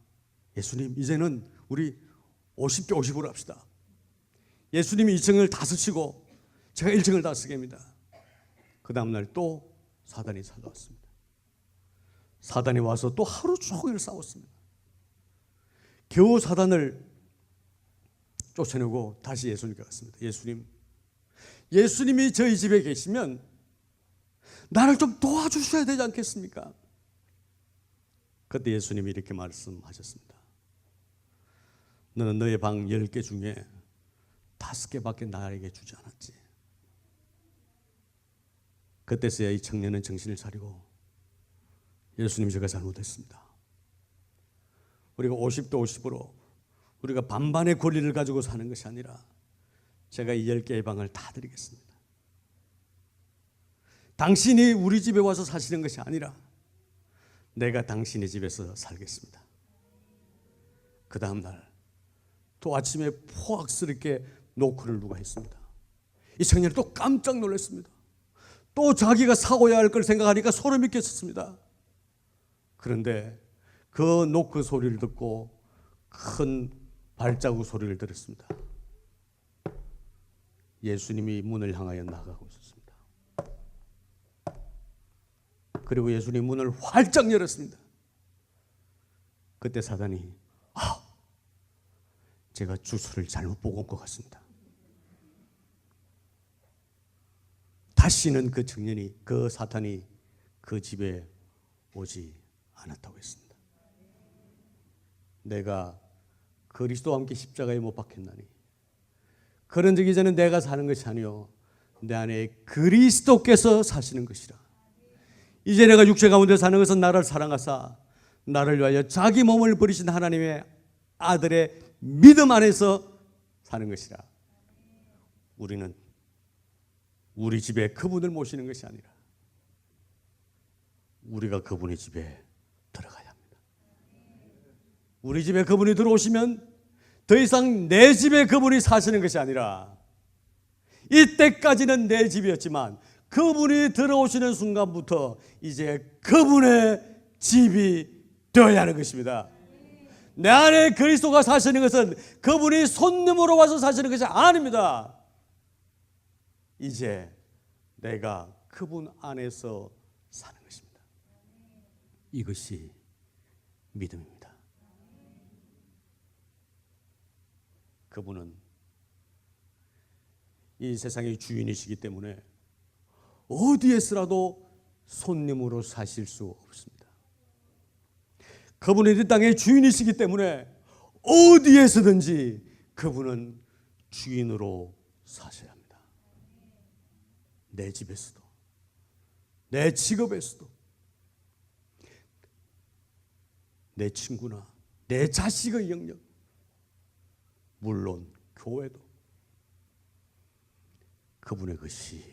예수님, 이제는 우리 50개 50으로 합시다. 예수님이 2층을 다 쓰시고 제가 1층을 다 쓰겠습니다. 그 다음날 또 사단이 찾아왔습니다. 사단이 와서 또 하루 종일 싸웠습니다. 겨우 사단을 쫓아내고 다시 예수님께 갔습니다. 예수님이 저희 집에 계시면 나를 좀 도와주셔야 되지 않겠습니까? 그때 예수님이 이렇게 말씀하셨습니다. 너는 너의 방 10개 중에 5개밖에 나에게 주지 않았지. 그때서야 이 청년은 정신을 차리고 예수님, 제가 잘못했습니다. 우리가 50대 50으로 우리가 반반의 권리를 가지고 사는 것이 아니라 제가 이 10개의 방을 다 드리겠습니다. 당신이 우리 집에 와서 사시는 것이 아니라 내가 당신의 집에서 살겠습니다. 그 다음 날 또 아침에 포악스럽게 노크를 누가 했습니다. 이 청년이 또 깜짝 놀랐습니다. 또 자기가 사고야 할 걸 생각하니까 소름이 끼쳤습니다. 그런데 그 노크 소리를 듣고 큰 발자국 소리를 들었습니다. 예수님이 문을 향하여 나가고 있었습니다. 그리고 예수님이 문을 활짝 열었습니다. 그때 사단이 제가 주소를 잘못 보고 온 것 같습니다. 다시는 그 청년이, 그 사탄이 그 집에 오지 않았다고 했습니다. 내가 그리스도와 함께 십자가에 못 박혔나니 그런 적 이제는 내가 사는 것이 아니요 내 안에 그리스도께서 사시는 것이라. 이제 내가 육체 가운데 사는 것은 나를 사랑하사 나를 위하여 자기 몸을 버리신 하나님의 아들의 믿음 안에서 사는 것이라. 우리는 우리 집에 그분을 모시는 것이 아니라 우리가 그분의 집에 들어가야 합니다. 우리 집에 그분이 들어오시면 더 이상 내 집에 그분이 사시는 것이 아니라 이때까지는 내 집이었지만 그분이 들어오시는 순간부터 이제 그분의 집이 되어야 하는 것입니다. 내 안에 그리스도가 사시는 것은 그분이 손님으로 와서 사시는 것이 아닙니다. 이제 내가 그분 안에서 사는 것입니다. 이것이 믿음입니다. 그분은 이 세상의 주인이시기 때문에 어디에서라도 손님으로 사실 수 없습니다. 그분은 이 땅의 주인이시기 때문에 어디에서든지 그분은 주인으로 사셔야 합니다. 내 집에서도, 내 직업에서도, 내 친구나 내 자식의 영역, 물론 교회도 그분의 것이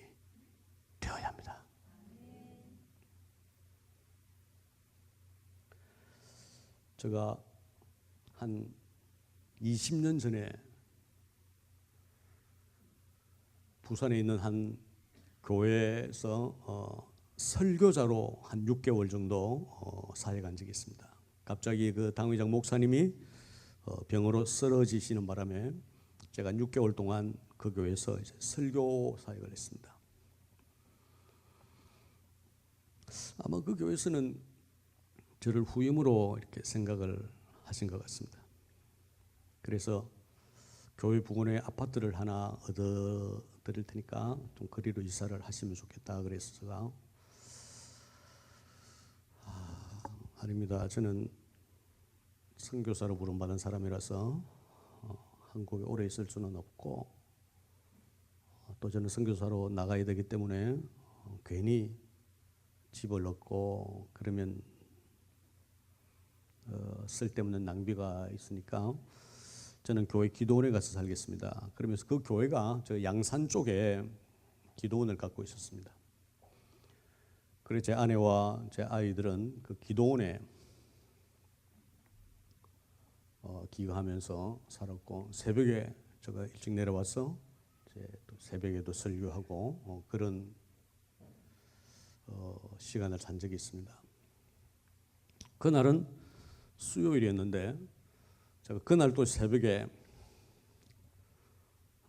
되어야 합니다. 제가 한 20년 전에 부산에 있는 한 교회에서 설교자로 한 6개월 정도 사역한 적이 있습니다. 갑자기 그 당회장 목사님이 병으로 쓰러지시는 바람에 제가 6개월 동안 그 교회에서 이제 설교 사역을 했습니다. 아마 그 교회에서는 저를 후임으로 이렇게 생각을 하신 것 같습니다. 그래서 교회 부근에 아파트를 하나 얻어 드릴 테니까 좀 거리로 이사를 하시면 좋겠다 그래서 제가 아닙니다. 저는 선교사로 부름받은 사람이라서 한국에 오래 있을 수는 없고 또 저는 선교사로 나가야 되기 때문에 괜히 집을 얻고 그러면 쓸데없는 낭비가 있으니까 저는 교회 기도원에 가서 살겠습니다. 그러면서 그 교회가 저 양산 쪽에 기도원을 갖고 있었습니다. 그래서 제 아내와 제 아이들은 그 기도원에 기거하면서 살았고 새벽에 제가 일찍 내려와서 이제 또 새벽에도 설교하고 그런 시간을 잔 적이 있습니다. 그날은 수요일이었는데 제가 그날 또 새벽에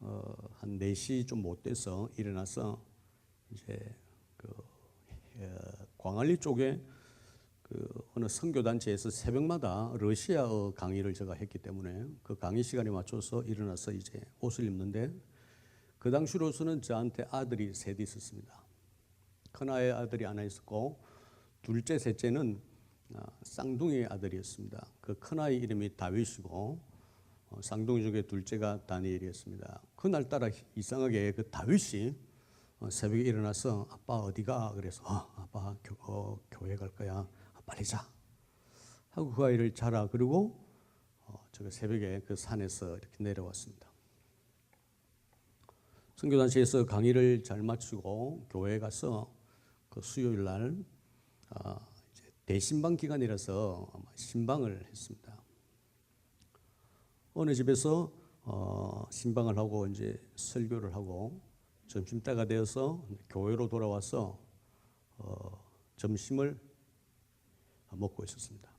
한 4시 좀 못 돼서 일어나서 이제 그 광안리 쪽에 그 어느 선교단체에서 새벽마다 러시아어 강의를 제가 했기 때문에 그 강의 시간에 맞춰서 일어나서 이제 옷을 입는데 그 당시로서는 저한테 아들이 셋이 있었습니다. 큰아이 아들이 하나 있었고 둘째, 셋째는 쌍둥이 아들이었습니다. 그 큰아이 이름이 다윗이고 쌍둥이 중에 둘째가 다니엘이었습니다. 그날따라 이상하게 그 다윗이 새벽에 일어나서 아빠 어디가? 그래서 아빠 교회 갈 거야. 빨리 자 하고 그 아이를 자라. 그리고 제가 새벽에 그 산에서 이렇게 내려왔습니다. 선교단체에서 강의를 잘 마치고 교회에 가서 그 수요일 날 이제 대신방 기간이라서 아마 신방을 했습니다. 어느 집에서 신방을 하고 이제 설교를 하고 점심 때가 되어서 교회로 돌아와서 점심을 먹고 있었습니다.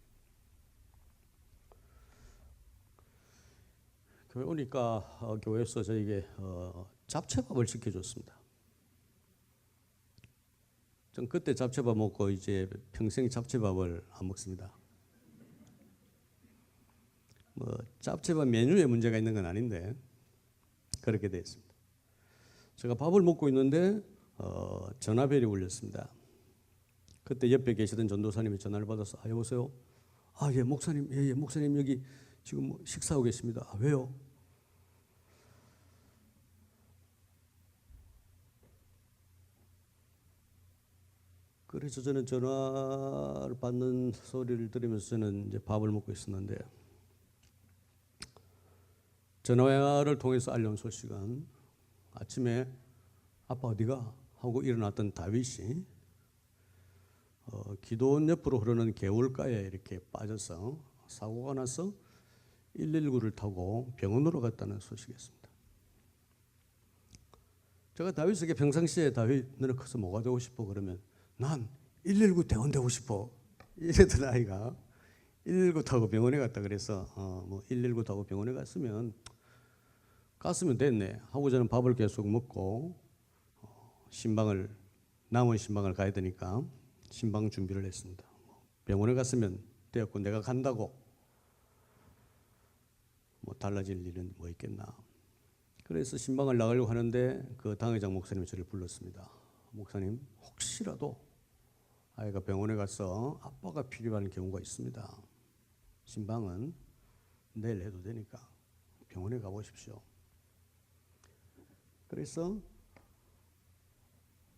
교회 오니까 교회에서 저에게 잡채밥을 시켜줬습니다. 전 그때 잡채밥 먹고 이제 평생 잡채밥을 안 먹습니다. 뭐 잡채밥 메뉴에 문제가 있는 건 아닌데 그렇게 됐습니다. 제가 밥을 먹고 있는데 전화벨이 울렸습니다. 그때 옆에 계시던 전도사님이 전화를 받아서 여보세요? 예 목사님, 예 목사님 여기 지금 식사하고 계십니다. 왜요? 그래서 저는 전화를 받는 소리를 들으면서 저는 이제 밥을 먹고 있었는데 전화를 통해서 알려온 소식은 아침에 아빠 어디가? 하고 일어났던 다윗이 기도원 옆으로 흐르는 개울가에 이렇게 빠져서 사고가 나서 119를 타고 병원으로 갔다는 소식이었습니다. 제가 다윗에게 평상시에 다윗 너는 커서 뭐가 되고 싶어? 그러면 난 119 대원 되고 싶어 이랬던 아이가 119 타고 병원에 갔다 그래서 119 타고 병원에 갔으면 됐네 하고 저는 밥을 계속 먹고 남은 신방을 가야 되니까 신방 준비를 했습니다. 병원에 갔으면 되었고 내가 간다고 달라질 일은 뭐 있겠나. 그래서 신방을 나가려고 하는데 그 당회장 목사님이 저를 불렀습니다. 목사님 혹시라도 아이가 병원에 가서 아빠가 필요한 경우가 있습니다. 신방은 내일 해도 되니까 병원에 가보십시오. 그래서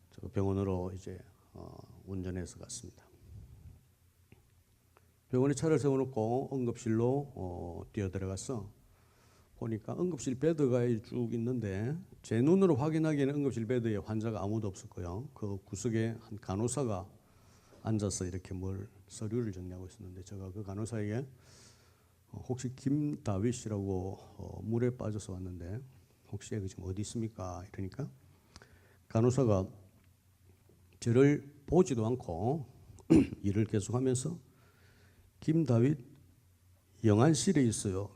저 병원으로 이제 운전해서 갔습니다. 병원에 차를 세워놓고 응급실로 뛰어들어가서 보니까 응급실 베드가 쭉 있는데 제 눈으로 확인하기에는 응급실 베드에 환자가 아무도 없었고요. 그 구석에 한 간호사가 앉아서 이렇게 서류를 정리하고 있었는데 제가 그 간호사에게 혹시 김다윗이라고 물에 빠져서 왔는데 혹시 여기 지금 어디 있습니까? 이러니까 간호사가 저를 보지도 않고 일을 계속하면서 김다윗 영안실에 있어요.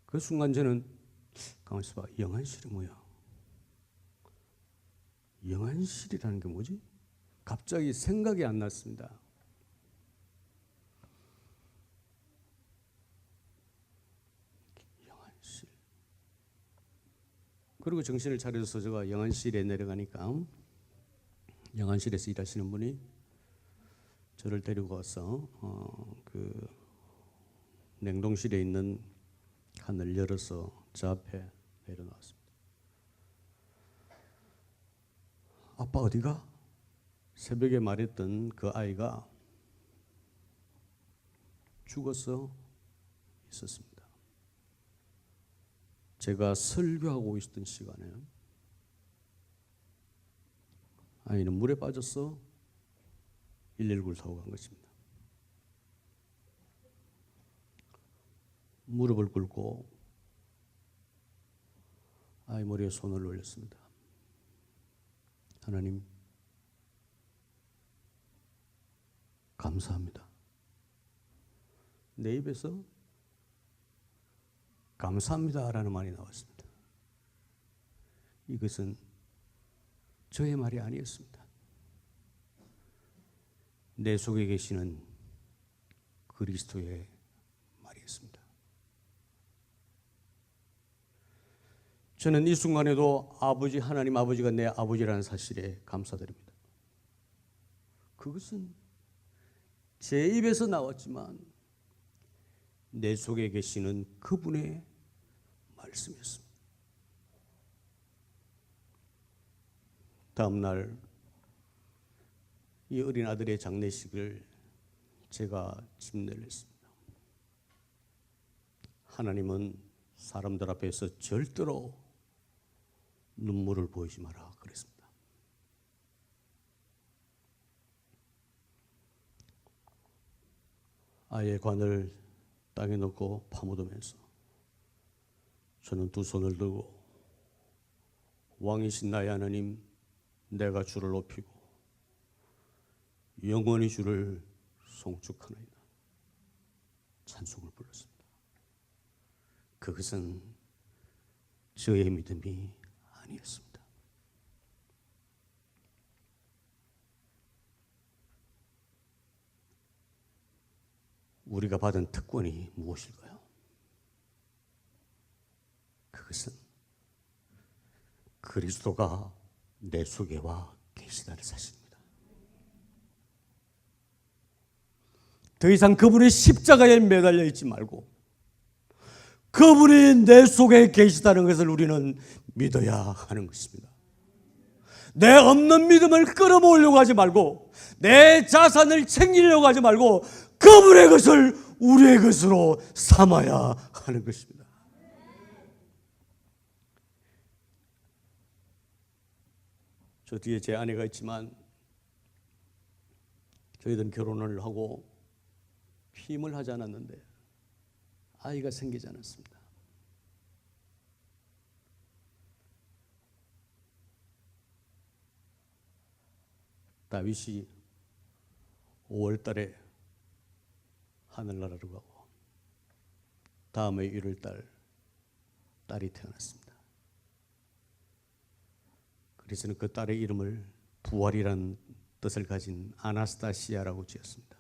그 순간 저는 가만히 있어봐. 영안실이 뭐야? 영안실이라는 게 뭐지? 갑자기 생각이 안 났습니다. 영안실. 그리고 정신을 차려서 제가 영안실에 내려가니까 영안실에서 일하시는 분이 저를 데리고 와서 그 냉동실에 있는 칸을 열어서 제 앞에 내려놓았습니다. 아빠 어디가? 새벽에 말했던 그 아이가 죽어서 있었습니다. 제가 설교하고 있었던 시간에 아이는 물에 빠져서 119를 타고 간 것입니다. 무릎을 꿇고 아이 머리에 손을 올렸습니다. 하나님 감사합니다. 내 입에서 감사합니다라는 말이 나왔습니다. 이것은 저의 말이 아니었습니다. 내 속에 계시는 그리스도의 말이었습니다. 저는 이 순간에도 하나님 아버지가 내 아버지라는 사실에 감사드립니다. 그것은 제 입에서 나왔지만 내 속에 계시는 그분의 말씀이었습니다. 다음 날 이 어린 아들의 장례식을 제가 집례를 했습니다. 하나님은 사람들 앞에서 절대로 눈물을 보이지 마라 그랬습니다. 아이의 관을 땅에 넣고 파묻으면서 저는 두 손을 들고 왕이신 나의 하나님, 내가 주를 높이고 영원히 주를 송축하나이다. 찬송을 불렀습니다. 그것은 저의 믿음이 아니었습니다. 우리가 받은 특권이 무엇일까요? 그것은 그리스도가 내 속에 와 계시다는 사실입니다. 더 이상 그분이 십자가에 매달려 있지 말고 그분이 내 속에 계시다는 것을 우리는 믿어야 하는 것입니다. 내 없는 믿음을 끌어모으려고 하지 말고 내 자산을 챙기려고 하지 말고 그분의 것을 우리의 것으로 삼아야 하는 것입니다. 저 뒤에 제 아내가 있지만 저희들은 결혼을 하고 힘을 하지 않았는데 아이가 생기지 않았습니다. 다윗이 5월 달에 하늘나라로 가고 다음에 1월 달 딸이 태어났습니다. 그래서 그 딸의 이름을 부활이라는 뜻을 가진 아나스타시아라고 지었습니다.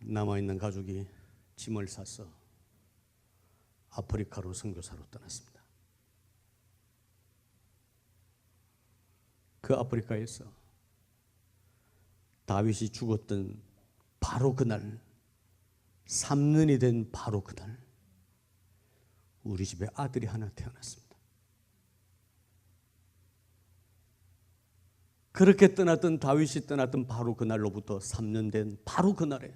남아있는 가족이 짐을 싸서 아프리카로 선교사로 떠났습니다. 그 아프리카에서 다윗이 죽었던 바로 그날, 3년이 된 바로 그날 우리 집에 아들이 하나 태어났습니다. 그렇게 떠났던 다윗이 떠났던 바로 그날로부터 3년 된 바로 그날에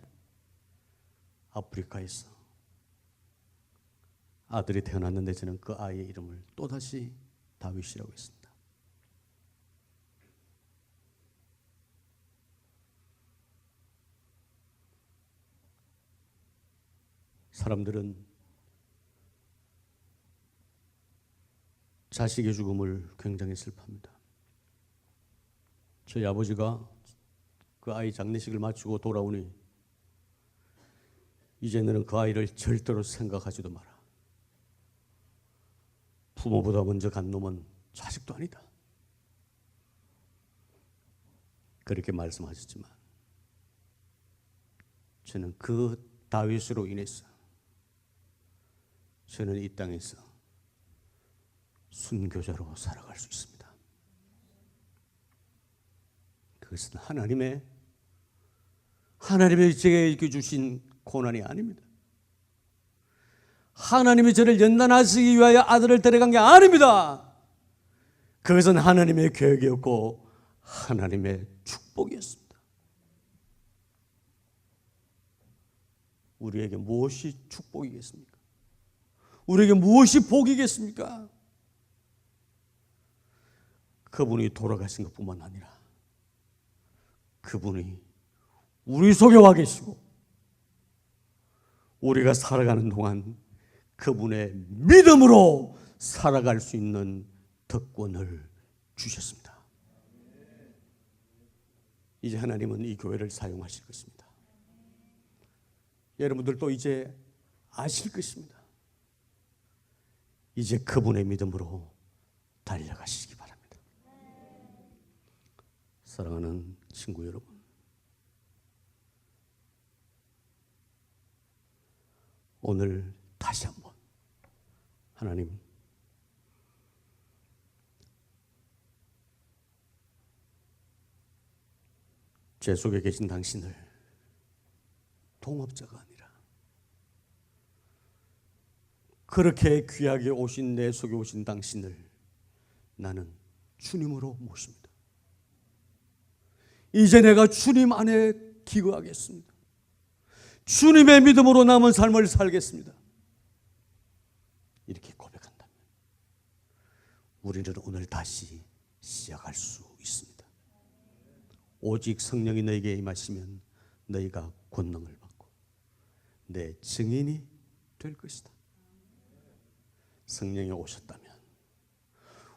아프리카에서 아들이 태어났는데 저는 그 아이의 이름을 또다시 다윗이라고 했습니다. 사람들은 자식의 죽음을 굉장히 슬퍼합니다. 저희 아버지가 그 아이 장례식을 마치고 돌아오니 이제 너는 그 아이를 절대로 생각하지도 마라. 부모보다 먼저 간 놈은 자식도 아니다. 그렇게 말씀하셨지만 저는 그 다윗으로 인해서 저는 이 땅에서 순교자로 살아갈 수 있습니다. 그것은 하나님의 제게 주신 고난이 아닙니다. 하나님이 저를 연단하시기 위하여 아들을 데려간 게 아닙니다. 그것은 하나님의 계획이었고 하나님의 축복이었습니다. 우리에게 무엇이 축복이겠습니까? 우리에게 무엇이 복이겠습니까? 그분이 돌아가신 것뿐만 아니라 그분이 우리 속에 와 계시고 우리가 살아가는 동안 그분의 믿음으로 살아갈 수 있는 특권을 주셨습니다. 이제 하나님은 이 교회를 사용하실 것입니다. 여러분들도 이제 아실 것입니다. 이제 그분의 믿음으로 달려가시기 바랍니다. 사랑하는 친구 여러분, 오늘 다시 한번 하나님 죄 속에 계신 당신을 동업자가 아니라 그렇게 귀하게 오신 내 속에 오신 당신을 나는 주님으로 모십니다. 이제 내가 주님 안에 기거하겠습니다. 주님의 믿음으로 남은 삶을 살겠습니다. 이렇게 고백한다면 우리는 오늘 다시 시작할 수 있습니다. 오직 성령이 너에게 임하시면 너희가 권능을 받고 내 증인이 될 것이다. 성령이 오셨다면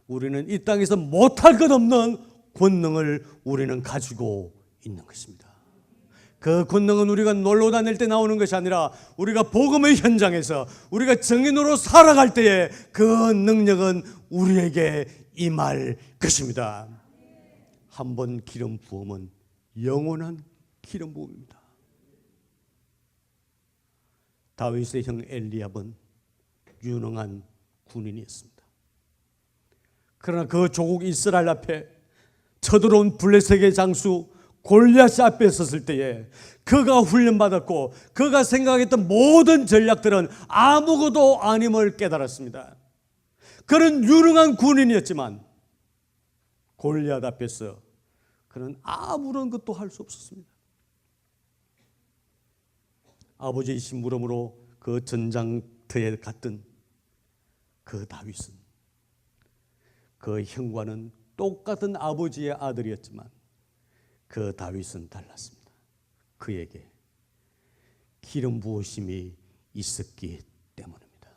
우리는 이 땅에서 못할 것 없는 권능을 우리는 가지고 있는 것입니다. 그 권능은 우리가 놀러 다닐 때 나오는 것이 아니라 우리가 복음의 현장에서 우리가 증인으로 살아갈 때에 그 능력은 우리에게 임할 것입니다. 한 번 기름 부음은 영원한 기름 부음입니다. 다윗의 형 엘리압은 유능한 군인이었습니다. 그러나 그 조국 이스라엘 앞에 쳐들어온 블레셋의 장수 골리앗 앞에 섰을 때에 그가 훈련받았고 그가 생각했던 모든 전략들은 아무것도 아님을 깨달았습니다. 그는 유능한 군인이었지만 골리앗 앞에서 그는 아무런 것도 할 수 없었습니다. 아버지의 심부름으로 그 전장터에 갔던 그 다윗은 그 형과는 똑같은 아버지의 아들이었지만 그 다윗은 달랐습니다. 그에게 기름 부으심이 있었기 때문입니다.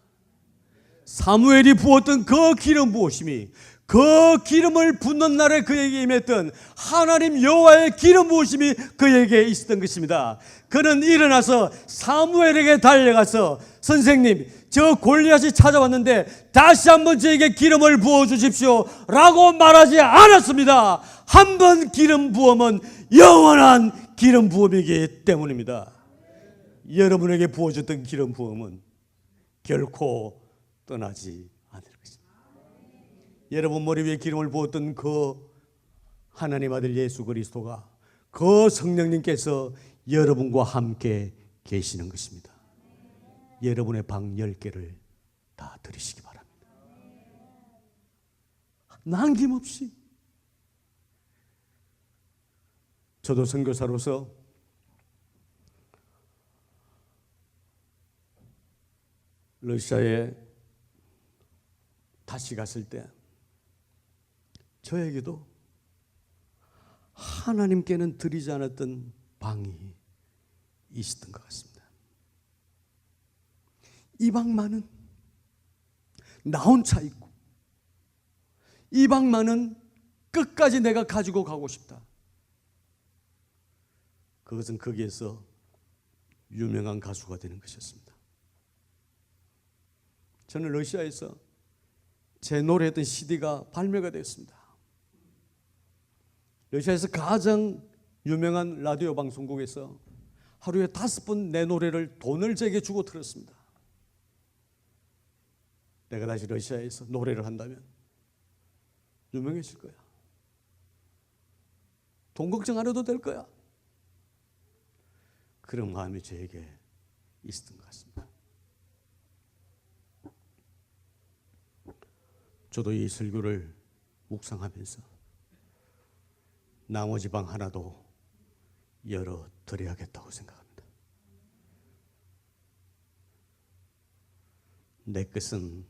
사무엘이 부었던 그 기름 부으심이 그 기름을 붓는 날에 그에게 임했던 하나님 여호와의 기름 부으심이 그에게 있었던 것입니다. 그는 일어나서 사무엘에게 달려가서 선생님, 저 골리앗이 찾아왔는데 다시 한번 저에게 기름을 부어주십시오 라고 말하지 않았습니다. 한 번 기름 부음은 영원한 기름 부음이기 때문입니다. 여러분에게 부어줬던 기름 부음은 결코 떠나지 않을 것입니다. 여러분 머리 위에 기름을 부었던 그 하나님 아들 예수 그리스도가 그 성령님께서 여러분과 함께 계시는 것입니다. 여러분의 방 10개를 다 들이시기 바랍니다. 남김없이. 저도 선교사로서 러시아에 다시 갔을 때 저에게도 하나님께는 드리지 않았던 방이 있었던 것 같습니다. 이방만은 나 혼자 있고 이방만은 끝까지 내가 가지고 가고 싶다. 그것은 거기에서 유명한 가수가 되는 것이었습니다. 저는 러시아에서 제 노래했던 CD가 발매가 되었습니다. 러시아에서 가장 유명한 라디오 방송국에서 하루에 5번 내 노래를 돈을 제게 주고 들었습니다. 내가 다시 러시아에서 노래를 한다면 유명해질 거야. 돈 걱정 안 해도 될 거야. 그런 마음이 저에게 있었던 것 같습니다. 저도 이 설교를 묵상하면서 나머지 방 하나도 열어드려야겠다고 생각합니다. 내 것은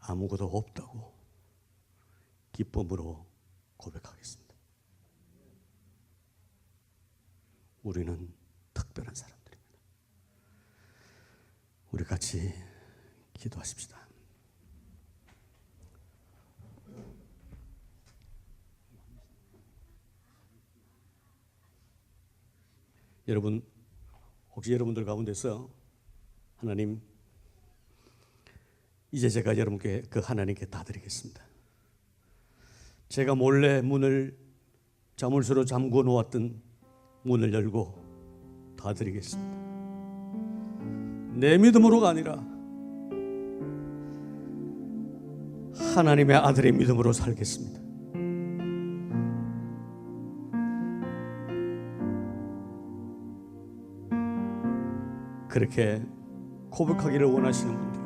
아무것도 없다고 기쁨으로 고백하겠습니다. 우리는 특별한 사람들입니다. 우리 같이 기도하십시다. 여러분, 혹시 여러분들 가운데서 하나님, 이제 제가 여러분께 그 하나님께 다 드리겠습니다. 제가 몰래 문을 자물쇠로 잠궈 놓았던 문을 열고 다 드리겠습니다. 내 믿음으로가 아니라 하나님의 아들의 믿음으로 살겠습니다. 그렇게 고백하기를 원하시는 분들,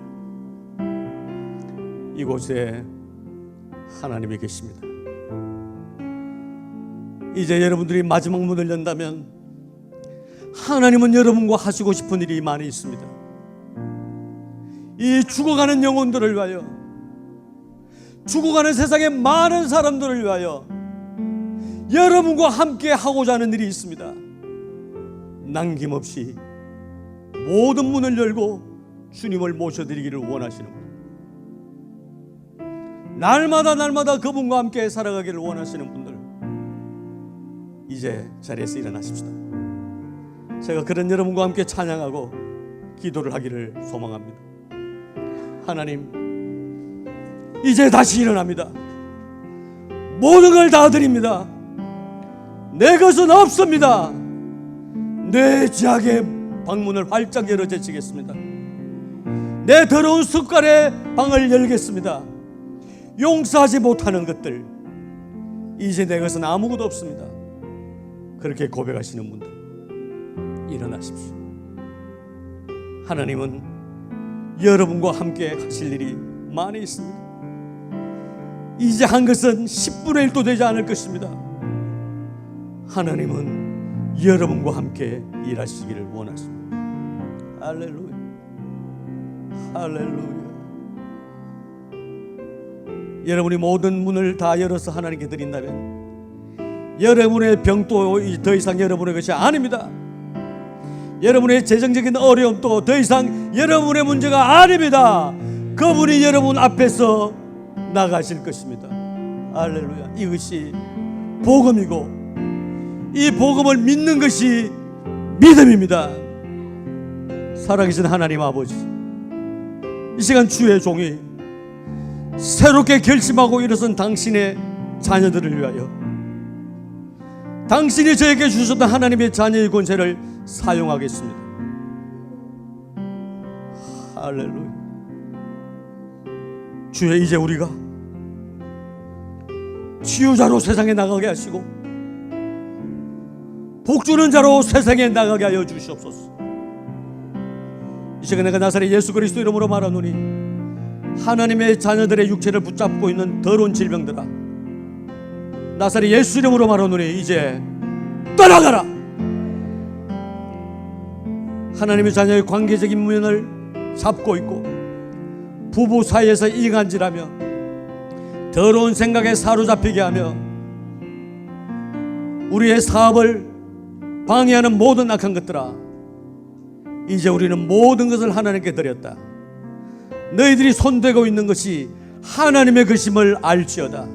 이곳에 하나님이 계십니다. 이제 여러분들이 마지막 문을 연다면 하나님은 여러분과 하시고 싶은 일이 많이 있습니다. 이 죽어가는 영혼들을 위하여, 죽어가는 세상의 많은 사람들을 위하여 여러분과 함께 하고자 하는 일이 있습니다. 남김없이 모든 문을 열고 주님을 모셔드리기를 원하시는 분, 날마다 그분과 함께 살아가기를 원하시는 분들, 이제 자리에서 일어나십시다. 제가 그런 여러분과 함께 찬양하고 기도를 하기를 소망합니다. 하나님, 이제 다시 일어납니다. 모든 걸 다 드립니다. 내 것은 없습니다. 내 지하의 방문을 활짝 열어 제치겠습니다. 내 더러운 습관의 방을 열겠습니다. 용서하지 못하는 것들, 이제 내 것은 아무것도 없습니다. 그렇게 고백하시는 분들 일어나십시오. 하나님은 여러분과 함께 하실 일이 많이 있습니다. 이제 한 것은 10분의 1도 되지 않을 것입니다. 하나님은 여러분과 함께 일하시기를 원하십니다. 할렐루야, 할렐루야. 여러분이 모든 문을 다 열어서 하나님께 드린다면 여러분의 병도 더 이상 여러분의 것이 아닙니다. 여러분의 재정적인 어려움도 더 이상 여러분의 문제가 아닙니다. 그분이 여러분 앞에서 나가실 것입니다. 할렐루야. 이것이 복음이고 이 복음을 믿는 것이 믿음입니다. 살아계신 하나님 아버지, 이 시간 주의 종이 새롭게 결심하고 일어선 당신의 자녀들을 위하여 당신이 저에게 주셨던 하나님의 자녀의 권세를 사용하겠습니다. 할렐루야. 주여, 이제 우리가 치유자로 세상에 나가게 하시고 복주는 자로 세상에 나가게 하여 주시옵소서. 이 시간 내가 나사렛 예수 그리스도 이름으로 말하노니 하나님의 자녀들의 육체를 붙잡고 있는 더러운 질병들아, 나사렛 예수 이름으로 말하노니 이제 떠나가라. 하나님의 자녀의 관계적인 면을 잡고 있고 부부 사이에서 이간질하며 더러운 생각에 사로잡히게 하며 우리의 사업을 방해하는 모든 악한 것들아, 이제 우리는 모든 것을 하나님께 드렸다. 너희들이 손대고 있는 것이 하나님의 것임을 알지어다.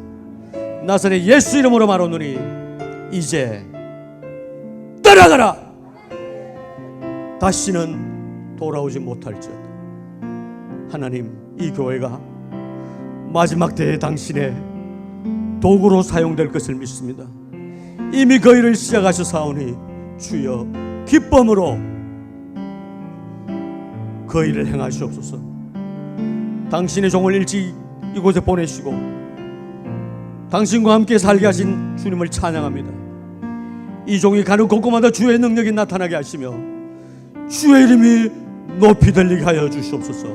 나사렛 예수 이름으로 말하노니 이제 떠나가라. 다시는 돌아오지 못할지어다. 하나님, 이 교회가 마지막 때에 당신의 도구로 사용될 것을 믿습니다. 이미 그 일을 시작하셨사오니 주여 기쁨으로 그 일을 행하시옵소서. 당신의 종을 일찍 이곳에 보내시고 당신과 함께 살게 하신 주님을 찬양합니다. 이 종이 가는 곳곳마다 주의 능력이 나타나게 하시며 주의 이름이 높이 들리게 하여 주시옵소서.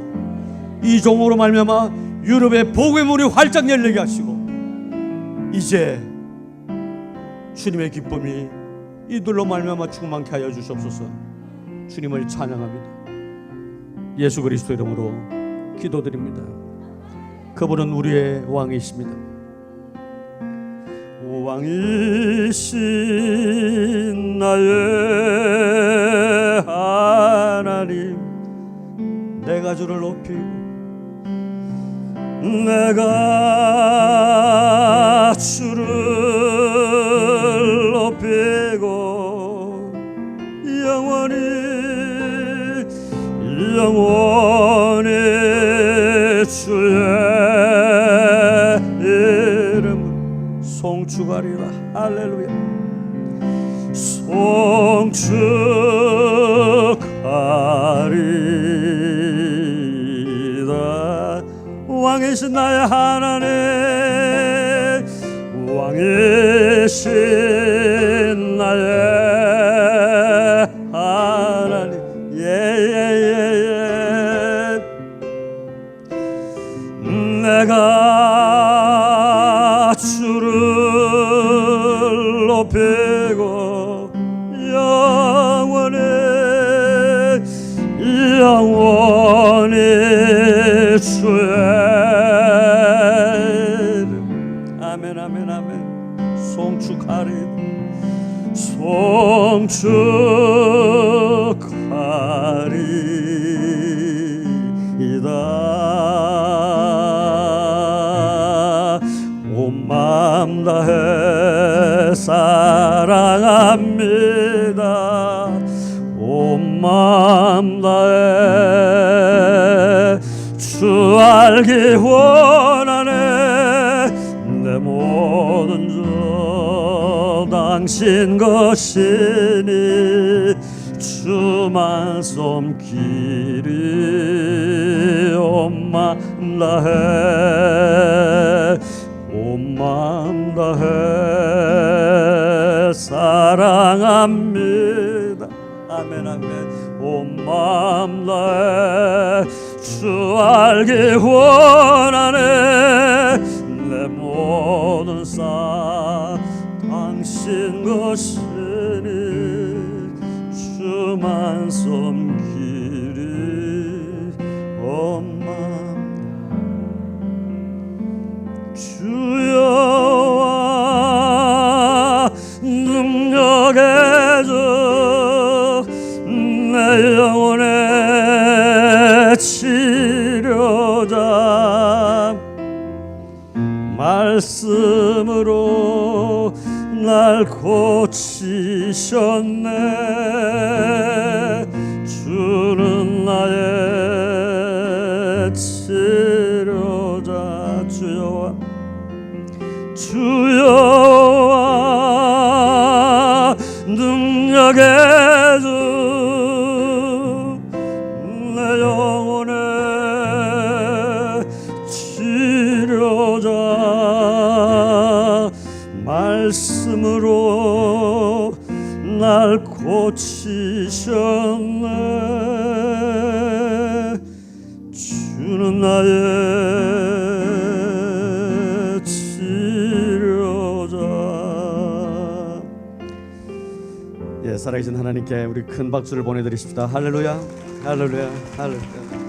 이 종으로 말미암아 유럽의 복음의 문이 활짝 열리게 하시고 이제 주님의 기쁨이 이들로 말미암아 충만케 하여 주시옵소서. 주님을 찬양합니다. 예수 그리스도 이름으로 기도드립니다. 그분은 우리의 왕이십니다. 왕이신 나의 하나님, 내가 주를 높이고 내가 주를 높이고 영원히 주의 이름을 송축하리라. 할렐루야. 송축하리다. 왕이신 나의 하나님, 왕이신 나의 하나님, 내가 주를 높이고 영원히 주의 이름. 아멘 아멘 아멘. 송축하리다. 송축하리다. 온 마음 다해 사랑합니다. 온 마음 다해 주 알기 원하네. 내 모든 주 당신 것이니 주만 섬기리. 온 마음 다해 온 마음 다해 사랑합니다. 아멘 아멘. 온 마음 다해 주 알기 원하네. 내 모든 삶 당신 것이니 주만 섬기리. 온 마음 주여와 능력의 주 내 영혼의 치료자 말씀으로 날 고치셨네. 주는 나의 치료자. 주여와 능력의 주 내 영혼의 치료자 말씀으로 날 고치셨네. 주는 나의 치료자. 예, 살아계신 하나님께 우리 큰 박수를 보내드리십시다. 할렐루야, 할렐루야, 할렐루야.